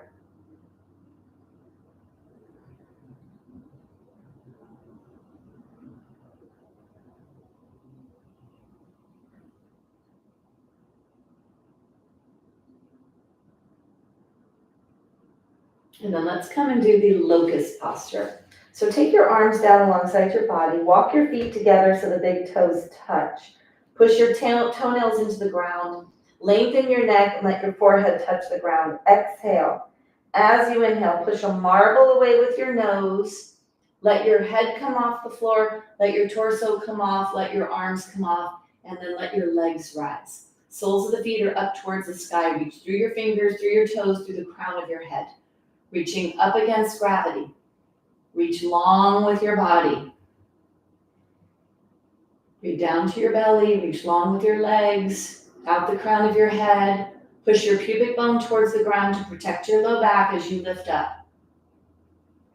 And then let's come and do the locust posture. So take your arms down alongside your body. Walk your feet together so the big toes touch. Push your toenails into the ground. Lengthen your neck and let your forehead touch the ground. Exhale. As you inhale, push a marble away with your nose. Let your head come off the floor. Let your torso come off. Let your arms come off. And then let your legs rise. Soles of the feet are up towards the sky. Reach through your fingers, through your toes, through the crown of your head. Reaching up against gravity. Reach long with your body. Breathe down to your belly. Reach long with your legs. Out the crown of your head. Push your pubic bone towards the ground to protect your low back as you lift up.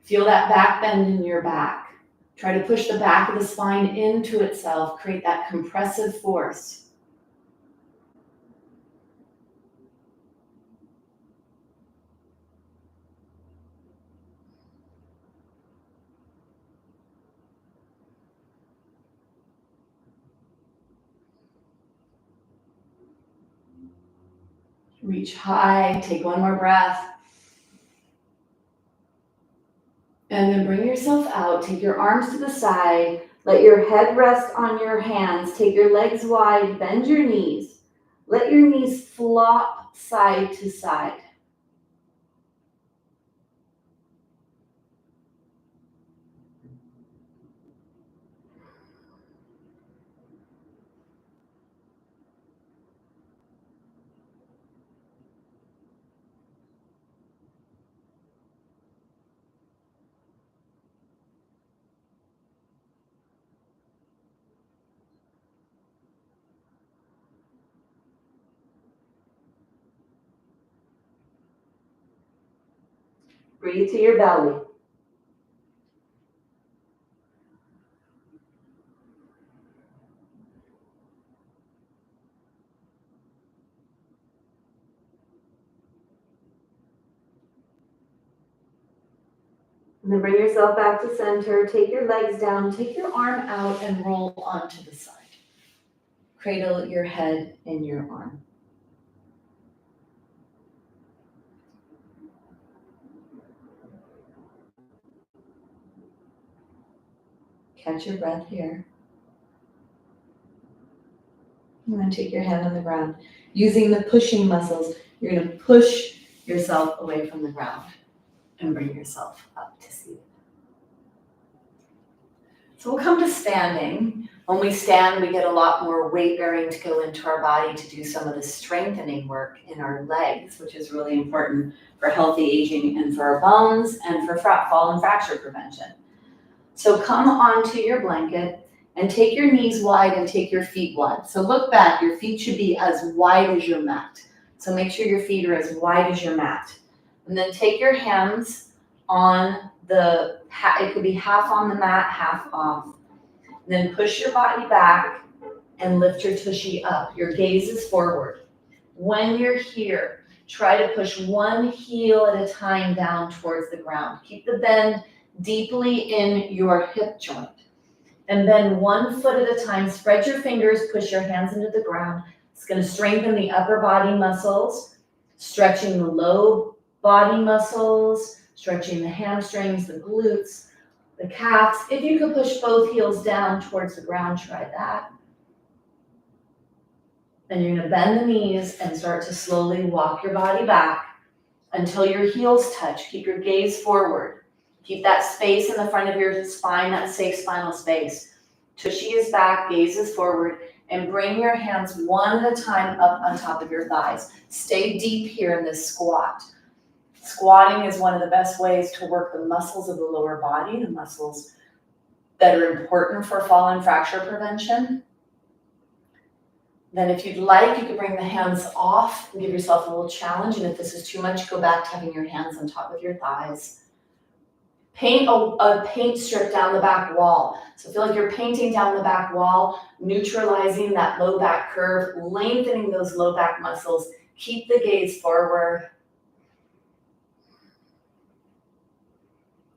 Feel that back bend in your back. Try to push the back of the spine into itself. Create that compressive force. Reach high, take one more breath. And then bring yourself out, take your arms to the side, let your head rest on your hands, take your legs wide, bend your knees. Let your knees flop side to side. Breathe to your belly. And then bring yourself back to center. Take your legs down. Take your arm out and roll onto the side. Cradle your head in your arm. Catch your breath here. And then take your hand on the ground. Using the pushing muscles, you're going to push yourself away from the ground and bring yourself up to seated. So we'll come to standing. When we stand, we get a lot more weight bearing to go into our body to do some of the strengthening work in our legs, which is really important for healthy aging and for our bones and for fall and fracture prevention. So come onto your blanket and take your knees wide and take your feet wide. So look back, your feet should be as wide as your mat. So make sure your feet are as wide as your mat. And then take your hands on it could be half on the mat, half off. And then push your body back and lift your tushy up. Your gaze is forward. When you're here, try to push one heel at a time down towards the ground. Keep the bend deeply in your hip joint. And bend 1 foot at a time. Spread your fingers, push your hands into the ground. It's going to strengthen the upper body muscles, stretching the low body muscles, stretching the hamstrings, the glutes, the calves. If you could push both heels down towards the ground, try that. Then you're going to bend the knees and start to slowly walk your body back until your heels touch. Keep your gaze forward. Keep that space in the front of your spine, that safe spinal space. Tushy is back, gaze is forward, and bring your hands one at a time up on top of your thighs. Stay deep here in this squat. Squatting is one of the best ways to work the muscles of the lower body, the muscles that are important for fall and fracture prevention. Then if you'd like, you could bring the hands off and give yourself a little challenge. And if this is too much, go back to having your hands on top of your thighs. Paint a paint strip down the back wall. So feel like you're painting down the back wall, neutralizing that low back curve, lengthening those low back muscles. Keep the gaze forward.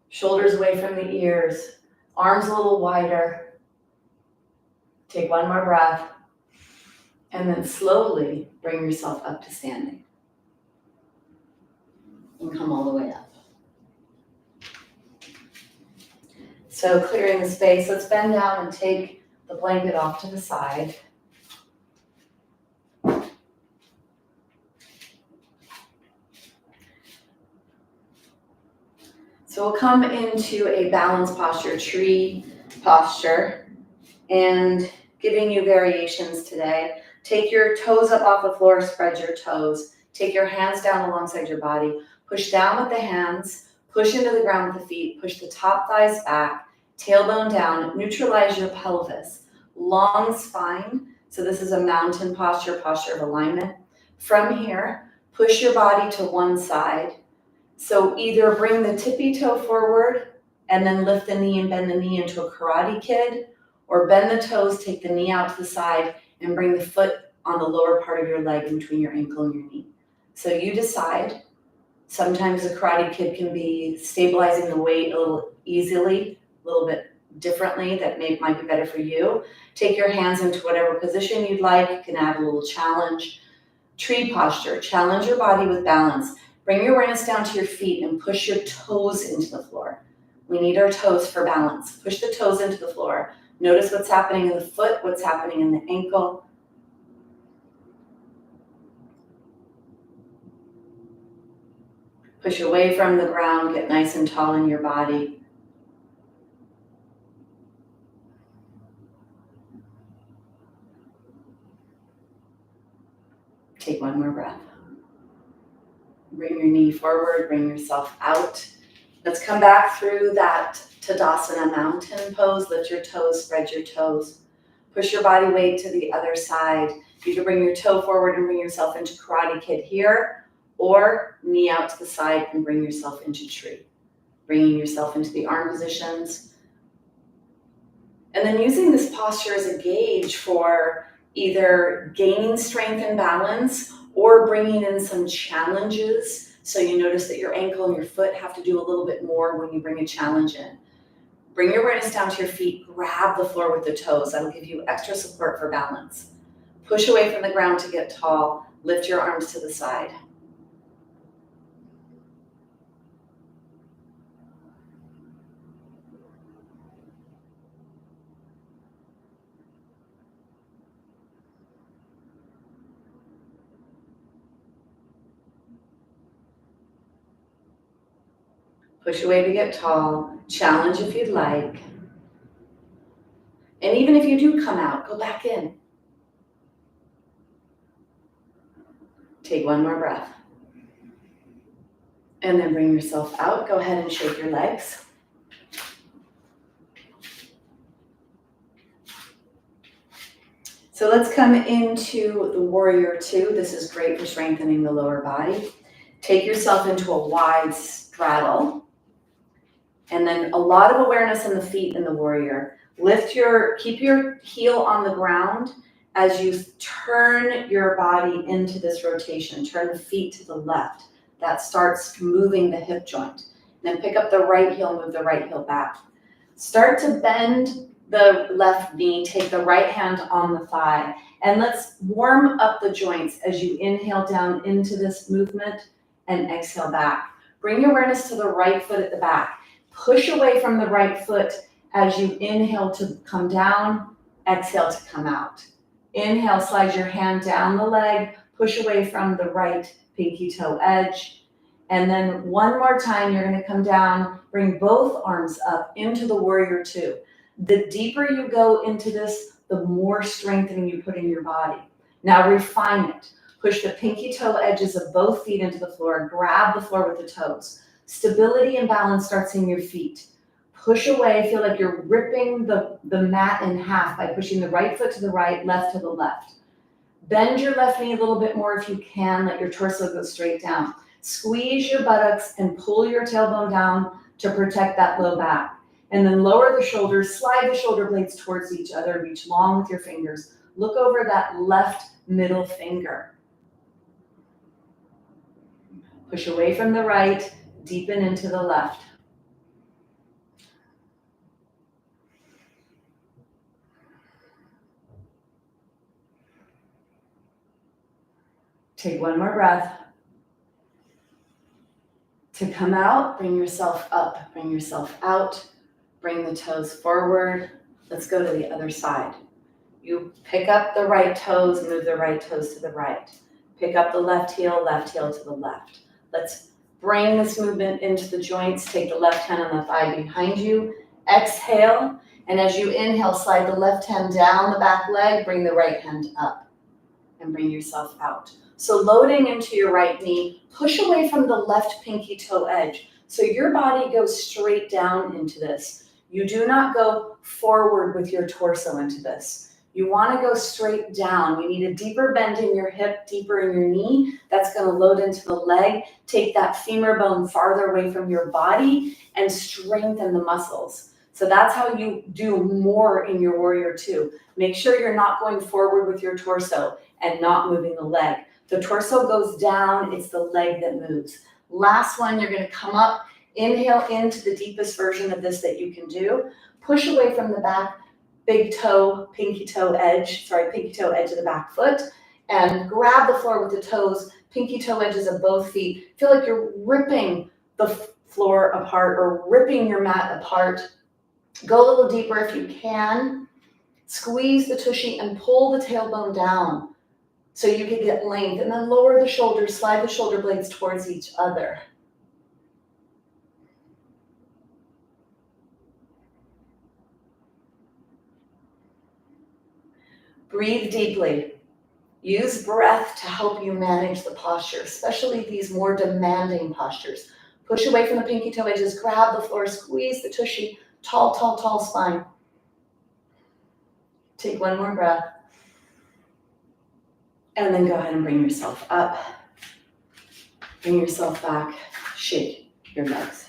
Shoulders away from the ears. Arms a little wider. Take one more breath. And then slowly bring yourself up to standing. And come all the way up. So clearing the space, let's bend down and take the blanket off to the side. So we'll come into a balanced posture, tree posture, and giving you variations today. Take your toes up off the floor, spread your toes. Take your hands down alongside your body. Push down with the hands, push into the ground with the feet, push the top thighs back, tailbone down, neutralize your pelvis. Long spine, so this is a mountain posture, posture of alignment. From here, push your body to one side. So either bring the tippy toe forward and then lift the knee and bend the knee into a Karate Kid, or bend the toes, take the knee out to the side, and bring the foot on the lower part of your leg in between your ankle and your knee. So you decide. Sometimes a Karate Kid can be stabilizing the weight a little easily, a little bit differently that might be better for you. Take your hands into whatever position you'd like. You can add a little challenge. Tree posture, challenge your body with balance. Bring your awareness down to your feet and push your toes into the floor. We need our toes for balance. Push the toes into the floor. Notice what's happening in the foot, what's happening in the ankle. Push away from the ground, get nice and tall in your body. Take one more breath. Bring your knee forward, bring yourself out. Let's come back through that Tadasana mountain pose. Lift your toes, spread your toes. Push your body weight to the other side. You can bring your toe forward and bring yourself into Karate Kid here, or knee out to the side and bring yourself into tree. Bringing yourself into the arm positions. And then using this posture as a gauge for either gaining strength and balance or bringing in some challenges So you notice that your ankle and your foot have to do a little bit more when you bring a challenge in. Bring your awareness down to your feet, grab the floor with the toes. That'll give you extra support for balance. Push away from the ground to get tall. Lift your arms to the side. Push away to get tall. Challenge if you'd like. And even if you do come out, go back in. Take one more breath. And then bring yourself out. Go ahead and shake your legs. So let's come into the warrior two. This is great for strengthening the lower body. Take yourself into a wide straddle. And then a lot of awareness in the feet in the warrior. Keep your heel on the ground as you turn your body into this rotation. Turn the feet to the left. That starts moving the hip joint. Then pick up the right heel, move the right heel back. Start to bend the left knee, take the right hand on the thigh, and let's warm up the joints as you inhale down into this movement and exhale back. Bring your awareness to the right foot at the back. Push away from the right foot as you inhale to come down, exhale to come out. Inhale, slide your hand down the leg, push away from the right pinky toe edge. And then one more time, you're going to come down, bring both arms up into the warrior two. The deeper you go into this, the more strengthening you put in your body. Now refine it. Push the pinky toe edges of both feet into the floor. Grab the floor with the toes. Stability and balance starts in your feet. Push away. Feel like you're ripping the mat in half by pushing the right foot to the right, left to the left. Bend your left knee a little bit more if you can. Let your torso go straight down. Squeeze your buttocks and pull your tailbone down to protect that low back. And then lower the shoulders, slide the shoulder blades towards each other, reach long with your fingers. Look over that left middle finger. Push away from the right, deepen into the left. Take one more breath. To come out, bring yourself up, bring yourself out, bring the toes forward. Let's go to the other side. You pick up the right toes, move the right toes to the right. Pick up the left heel to the left. Let's bring this movement into the joints. Take the left hand on the thigh behind you. Exhale, and as you inhale, slide the left hand down the back leg, bring the right hand up, and bring yourself out. So loading into your right knee, push away from the left pinky toe edge. So your body goes straight down into this. You do not go forward with your torso into this. You want to go straight down. You need a deeper bend in your hip, deeper in your knee. That's going to load into the leg. Take that femur bone farther away from your body and strengthen the muscles. So that's how you do more in your warrior two. Make sure you're not going forward with your torso and not moving the leg. The torso goes down, it's the leg that moves. Last one, you're going to come up, inhale into the deepest version of this that you can do. Push away from the back, big toe, pinky toe edge of the back foot, and grab the floor with the toes, pinky toe edges of both feet. Feel like you're ripping the floor apart or ripping your mat apart. Go a little deeper if you can. Squeeze the tushy and pull the tailbone down so you can get length. And then lower the shoulders, slide the shoulder blades towards each other. Breathe deeply. Use breath to help you manage the posture, especially these more demanding postures. Push away from the pinky toe edges, grab the floor, squeeze the tushy, tall, tall, tall spine. Take one more breath. And then go ahead and bring yourself up. Bring yourself back. Shake your legs.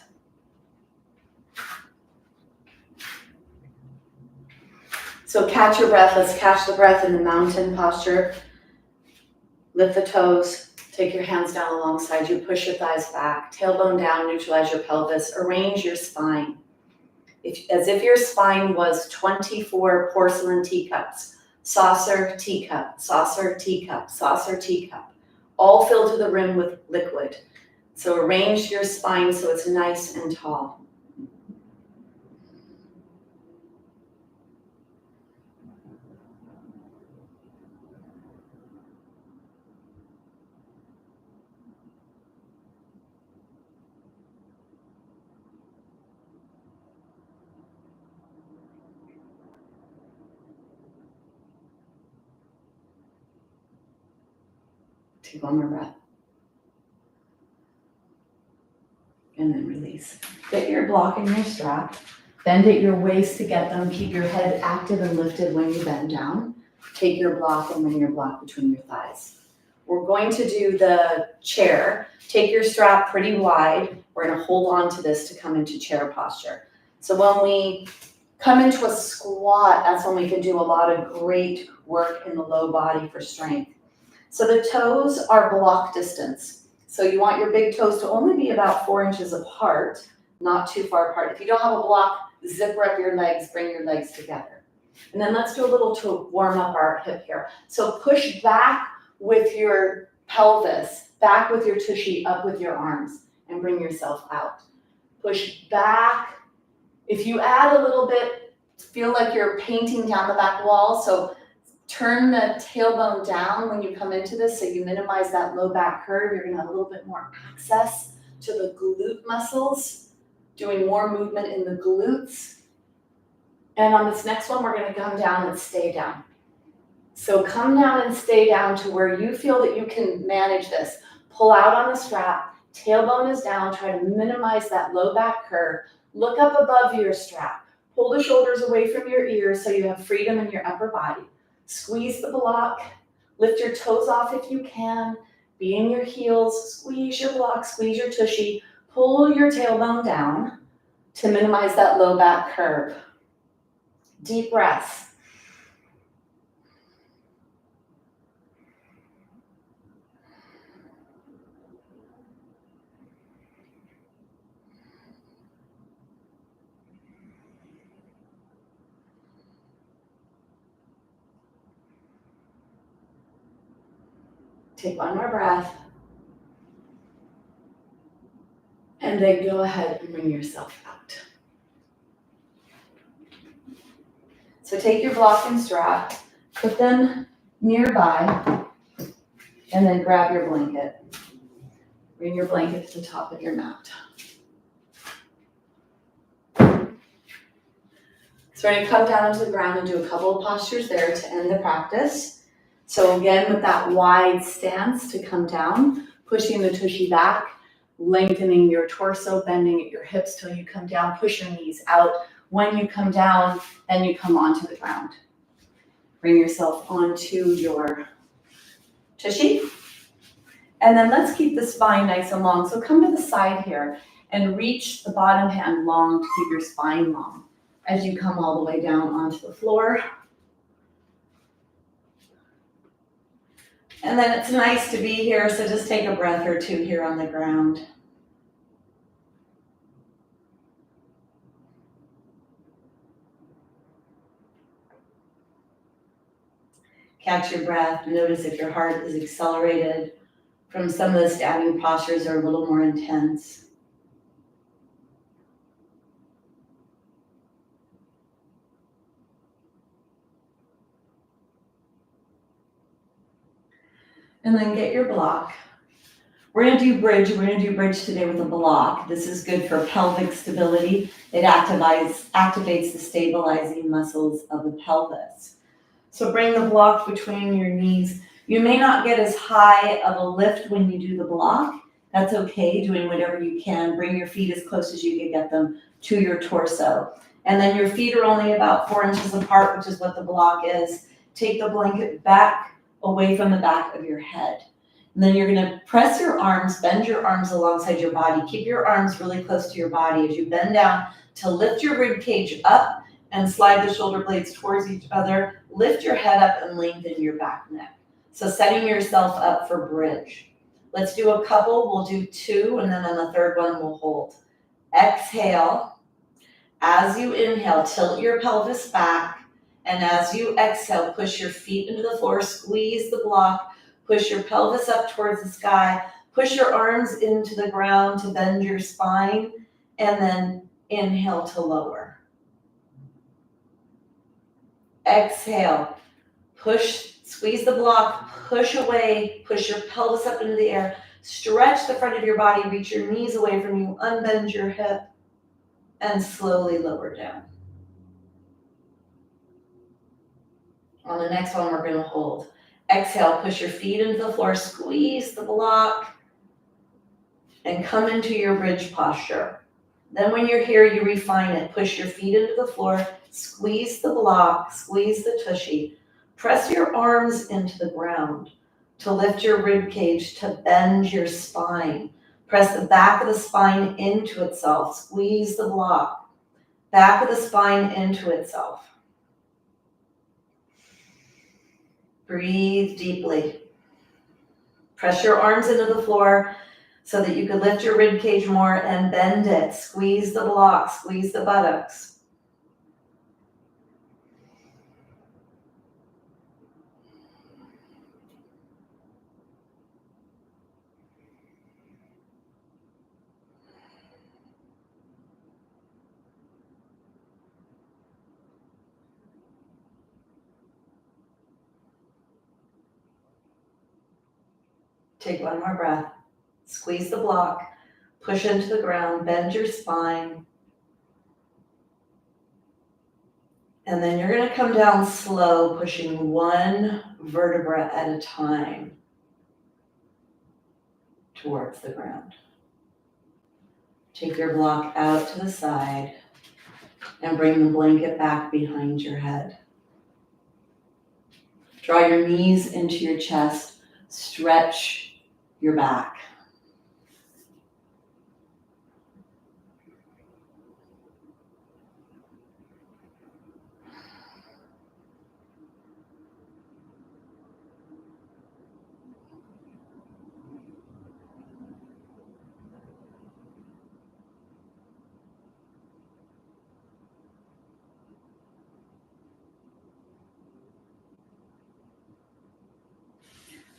So catch your breath. Let's catch the breath in the mountain posture. Lift the toes. Take your hands down alongside you, push your thighs back, tailbone down, neutralize your pelvis, arrange your spine. As if your spine was 24 porcelain teacups, saucer, teacup, saucer, teacup, saucer, teacup, all filled to the rim with liquid. So arrange your spine so it's nice and tall. Take one more breath. And then release. Get your block and your strap. Bend at your waist to get them. Keep your head active and lifted when you bend down. Take your block and then your block between your thighs. We're going to do the chair. Take your strap pretty wide. We're going to hold on to this to come into chair posture. So when we come into a squat, that's when we can do a lot of great work in the low body for strength. So the toes are block distance. So you want your big toes to only be about 4 inches apart, not too far apart. If you don't have a block, zipper up your legs, bring your legs together. And then let's do a little to warm up our hip here. So push back with your pelvis, back with your tushy, up with your arms, and bring yourself out. Push back. If you add a little bit, feel like you're painting down the back wall. So turn the tailbone down when you come into this so you minimize that low back curve. You're going to have a little bit more access to the glute muscles, doing more movement in the glutes. And on this next one, we're going to come down and stay down. So come down and stay down to where you feel that you can manage this. Pull out on the strap, tailbone is down, try to minimize that low back curve. Look up above your strap. Pull the shoulders away from your ears so you have freedom in your upper body. Squeeze the block, lift your toes off if you can, be in your heels, squeeze your block, squeeze your tushy, pull your tailbone down to minimize that low back curve. Deep breaths. Take one more breath. And then go ahead and bring yourself out. So take your block and strap, put them nearby, and then grab your blanket. Bring your blanket to the top of your mat. So we're going to come down to the ground and do a couple of postures there to end the practice. So again, with that wide stance to come down, pushing the tushy back, lengthening your torso, bending at your hips till you come down, push your knees out. When you come down, then you come onto the ground. Bring yourself onto your tushy. And then let's keep the spine nice and long. So come to the side here and reach the bottom hand long to keep your spine long as you come all the way down onto the floor. And then it's nice to be here, so just take a breath or two here on the ground. Catch your breath. Notice if your heart is accelerated from some of the standing postures are a little more intense. And then get your block. We're going to do bridge. We're going to do bridge today with a block. This is good for pelvic stability. It activates the stabilizing muscles of the pelvis. So bring the block between your knees. You may not get as high of a lift when you do the block. That's okay, doing whatever you can. Bring your feet as close as you can get them to your torso. And then your feet are only about 4 inches apart, which is what the block is. Take the blanket back away from the back of your head. And then you're going to press your arms, bend your arms alongside your body. Keep your arms really close to your body as you bend down to lift your rib cage up and slide the shoulder blades towards each other. Lift your head up and lengthen your back neck. So setting yourself up for bridge. Let's do a couple. We'll do 2, and then on the third one, we'll hold. Exhale. As you inhale, tilt your pelvis back. And as you exhale, push your feet into the floor, squeeze the block, push your pelvis up towards the sky, push your arms into the ground to bend your spine, and then inhale to lower. Exhale, push, squeeze the block, push away, push your pelvis up into the air, stretch the front of your body, reach your knees away from you, unbend your hip, and slowly lower down. On the next one, we're gonna hold. Exhale, push your feet into the floor, squeeze the block, and come into your bridge posture. Then when you're here, you refine it. Push your feet into the floor, squeeze the block, squeeze the tushy. Press your arms into the ground to lift your rib cage, to bend your spine. Press the back of the spine into itself. Squeeze the block. Back of the spine into itself. Breathe deeply. Press your arms into the floor so that you can lift your rib cage more and bend it. Squeeze the block, squeeze the buttocks. Take one more breath. Squeeze the block, push into the ground, bend your spine. And then you're gonna come down slow, pushing one vertebra at a time towards the ground. Take your block out to the side and bring the blanket back behind your head. Draw your knees into your chest, stretch your back.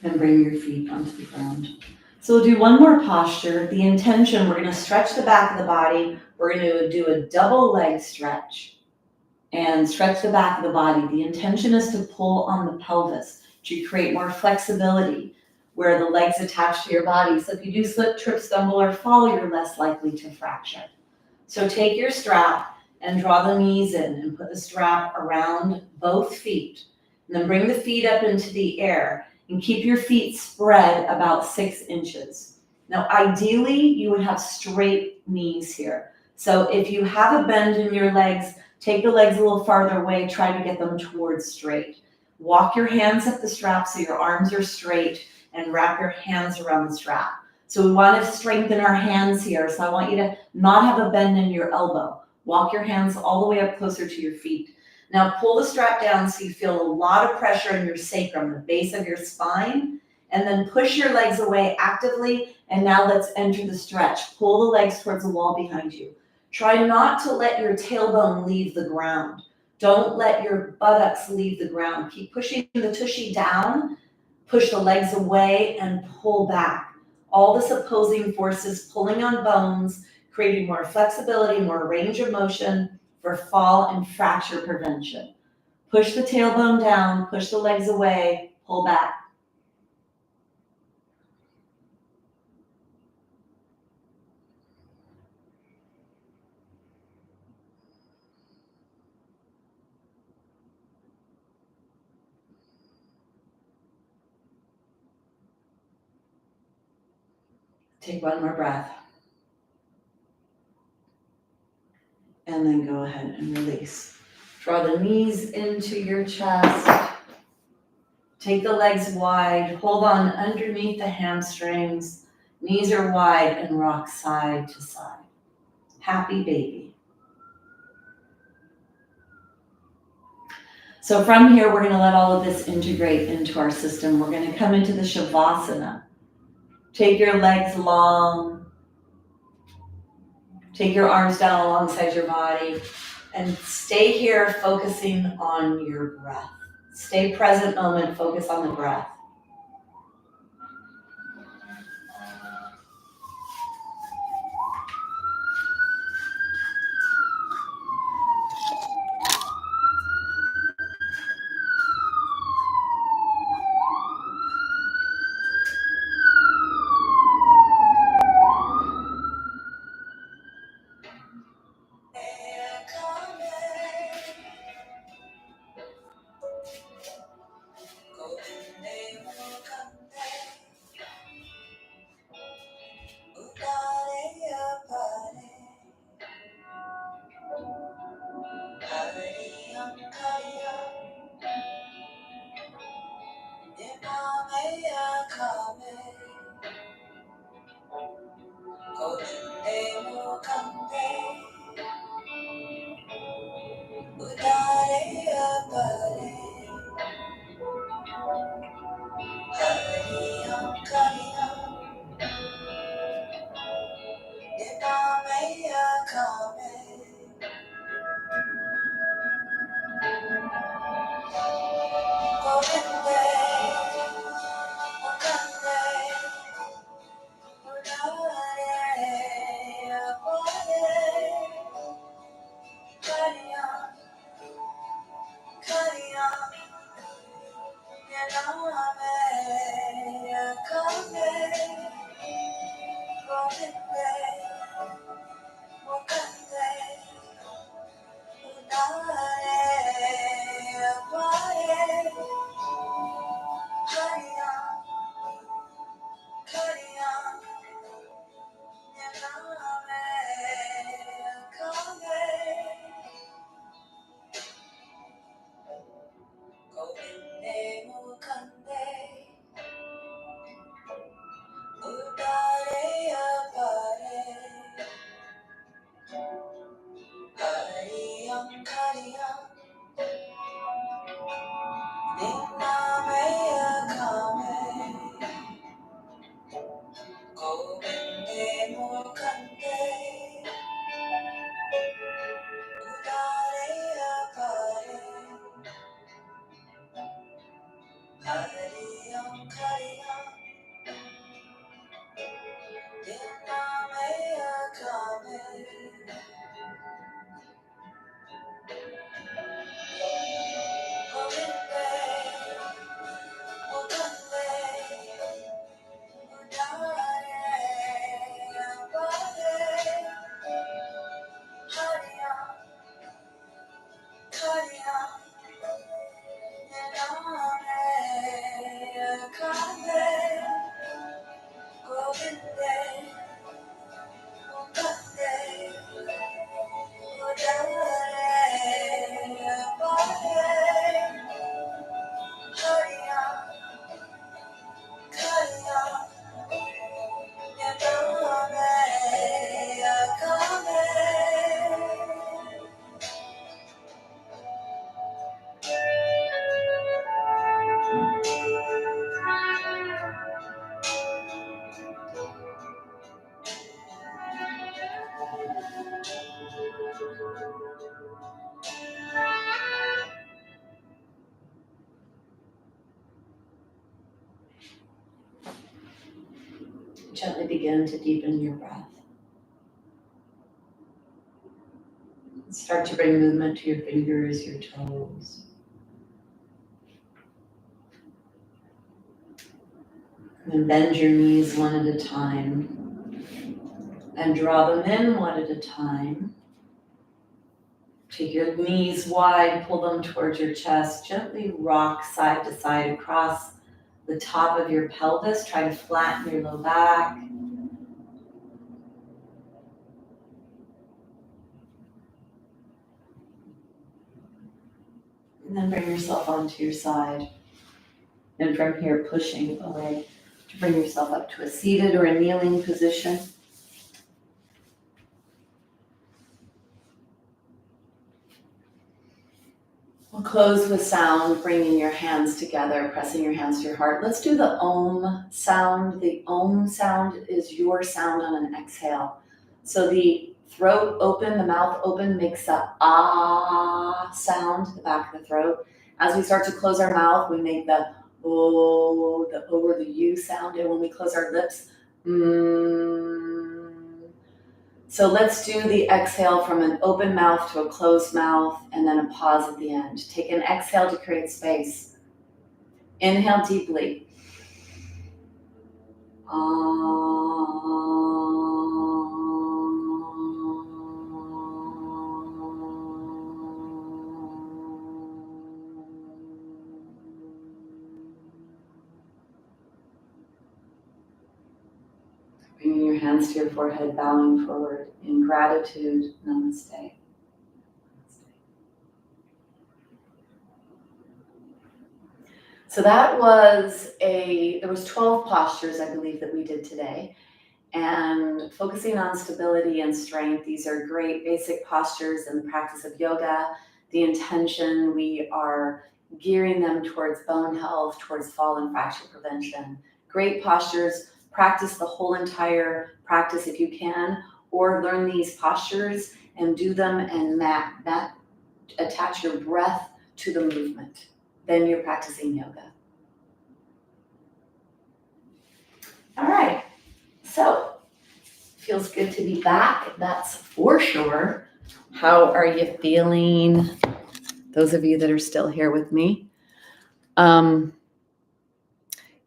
And bring your feet onto the ground. So we'll do one more posture. The intention, we're gonna stretch the back of the body. We're gonna do a double leg stretch and stretch the back of the body. The intention is to pull on the pelvis to create more flexibility where the legs attach to your body. So if you do slip, trip, stumble, or fall, you're less likely to fracture. So take your strap and draw the knees in and put the strap around both feet. And then bring the feet up into the air. And keep your feet spread about 6 inches. Now, ideally, you would have straight knees here. So if you have a bend in your legs, take the legs a little farther away, try to get them towards straight. Walk your hands up the strap so your arms are straight and wrap your hands around the strap. So we want to strengthen our hands here. So I want you to not have a bend in your elbow. Walk your hands all the way up closer to your feet. Now pull the strap down so you feel a lot of pressure in your sacrum, the base of your spine, and then push your legs away actively. And now let's enter the stretch. Pull the legs towards the wall behind you. Try not to let your tailbone leave the ground. Don't let your buttocks leave the ground. Keep pushing the tushy down, push the legs away and pull back. All this opposing forces pulling on bones, creating more flexibility, more range of motion, for fall and fracture prevention. Push the tailbone down, push the legs away, pull back. Take one more breath. And then go ahead and release. Draw the knees into your chest. Take the legs wide. Hold on underneath the hamstrings. Knees are wide and rock side to side. Happy baby. So from here, we're going to let all of this integrate into our system. We're going to come into the Shavasana. Take your legs long. Take your arms down alongside your body. And stay here focusing on your breath. Stay present moment, focus on the breath. Gently begin to deepen your breath. Start to bring movement to your fingers, your toes. And then bend your knees one at a time and draw them in one at a time. Take your knees wide, pull them towards your chest. Gently rock side to side across the top of your pelvis. Try to flatten your low back. And then bring yourself onto your side. And from here, pushing away to bring yourself up to a seated or a kneeling position. We'll close with sound, bringing your hands together, pressing your hands to your heart. Let's do the Om sound. The Om sound is your sound on an exhale. So the throat open, the mouth open makes a ah sound, the back of the throat. As we start to close our mouth, we make the oh, the O or the U sound. And when we close our lips, So let's do the exhale from an open mouth to a closed mouth and then a pause at the end. Take an exhale to create space. Inhale deeply. Bringing your hands to your forehead, bowing forward in gratitude. Namaste. So there was 12 postures, I believe, that we did today. And focusing on stability and strength, these are great basic postures in the practice of yoga. The intention, we are gearing them towards bone health, towards fall and fracture prevention. Great postures. Practice the whole entire practice if you can, or learn these postures and do them and attach your breath to the movement. Then you're practicing yoga. All right, so feels good to be back, that's for sure. How are you feeling? Those of you that are still here with me.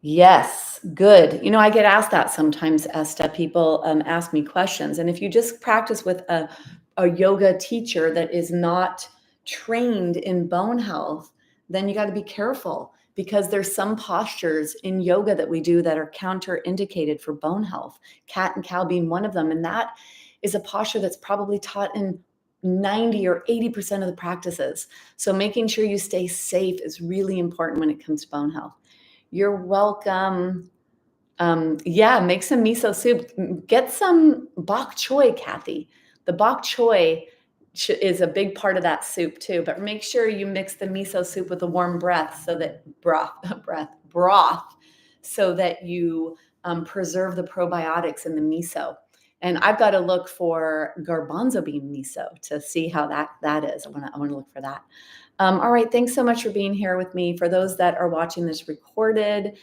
Yes, good. You know, I get asked that sometimes, Esther. People ask me questions. And if you just practice with a yoga teacher that is not trained in bone health, then you got to be careful, because there's some postures in yoga that we do that are counterindicated for bone health, cat and cow being one of them. And that is a posture that's probably taught in 90 or 80% of the practices. So making sure you stay safe is really important when it comes to bone health. You're welcome. Yeah, make some miso soup. Get some bok choy, Kathy. The bok choy is a big part of that soup too, but make sure you mix the miso soup with a warm broth so that so that you preserve the probiotics in the miso. And I've got to look for garbanzo bean miso to see how that is. I want to look for that. All right, thanks so much for being here with me. For those that are watching this recorded,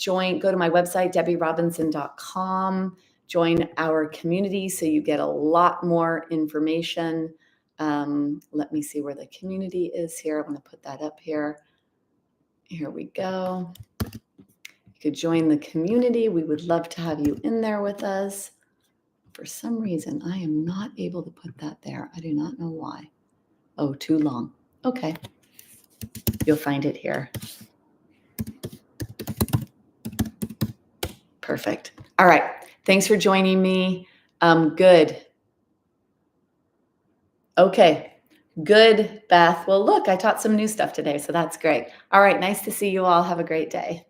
go to my website, debbierobinson.com, join our community so you get a lot more information. Let me see where the community is here. I want to put that up here. Here we go. You could join the community. We would love to have you in there with us. For some reason, I am not able to put that there. I do not know why. Oh, too long. Okay. You'll find it here. Perfect. All right. Thanks for joining me. Good. Okay. Good, Beth. Well, look, I taught some new stuff today, so that's great. All right. Nice to see you all. Have a great day.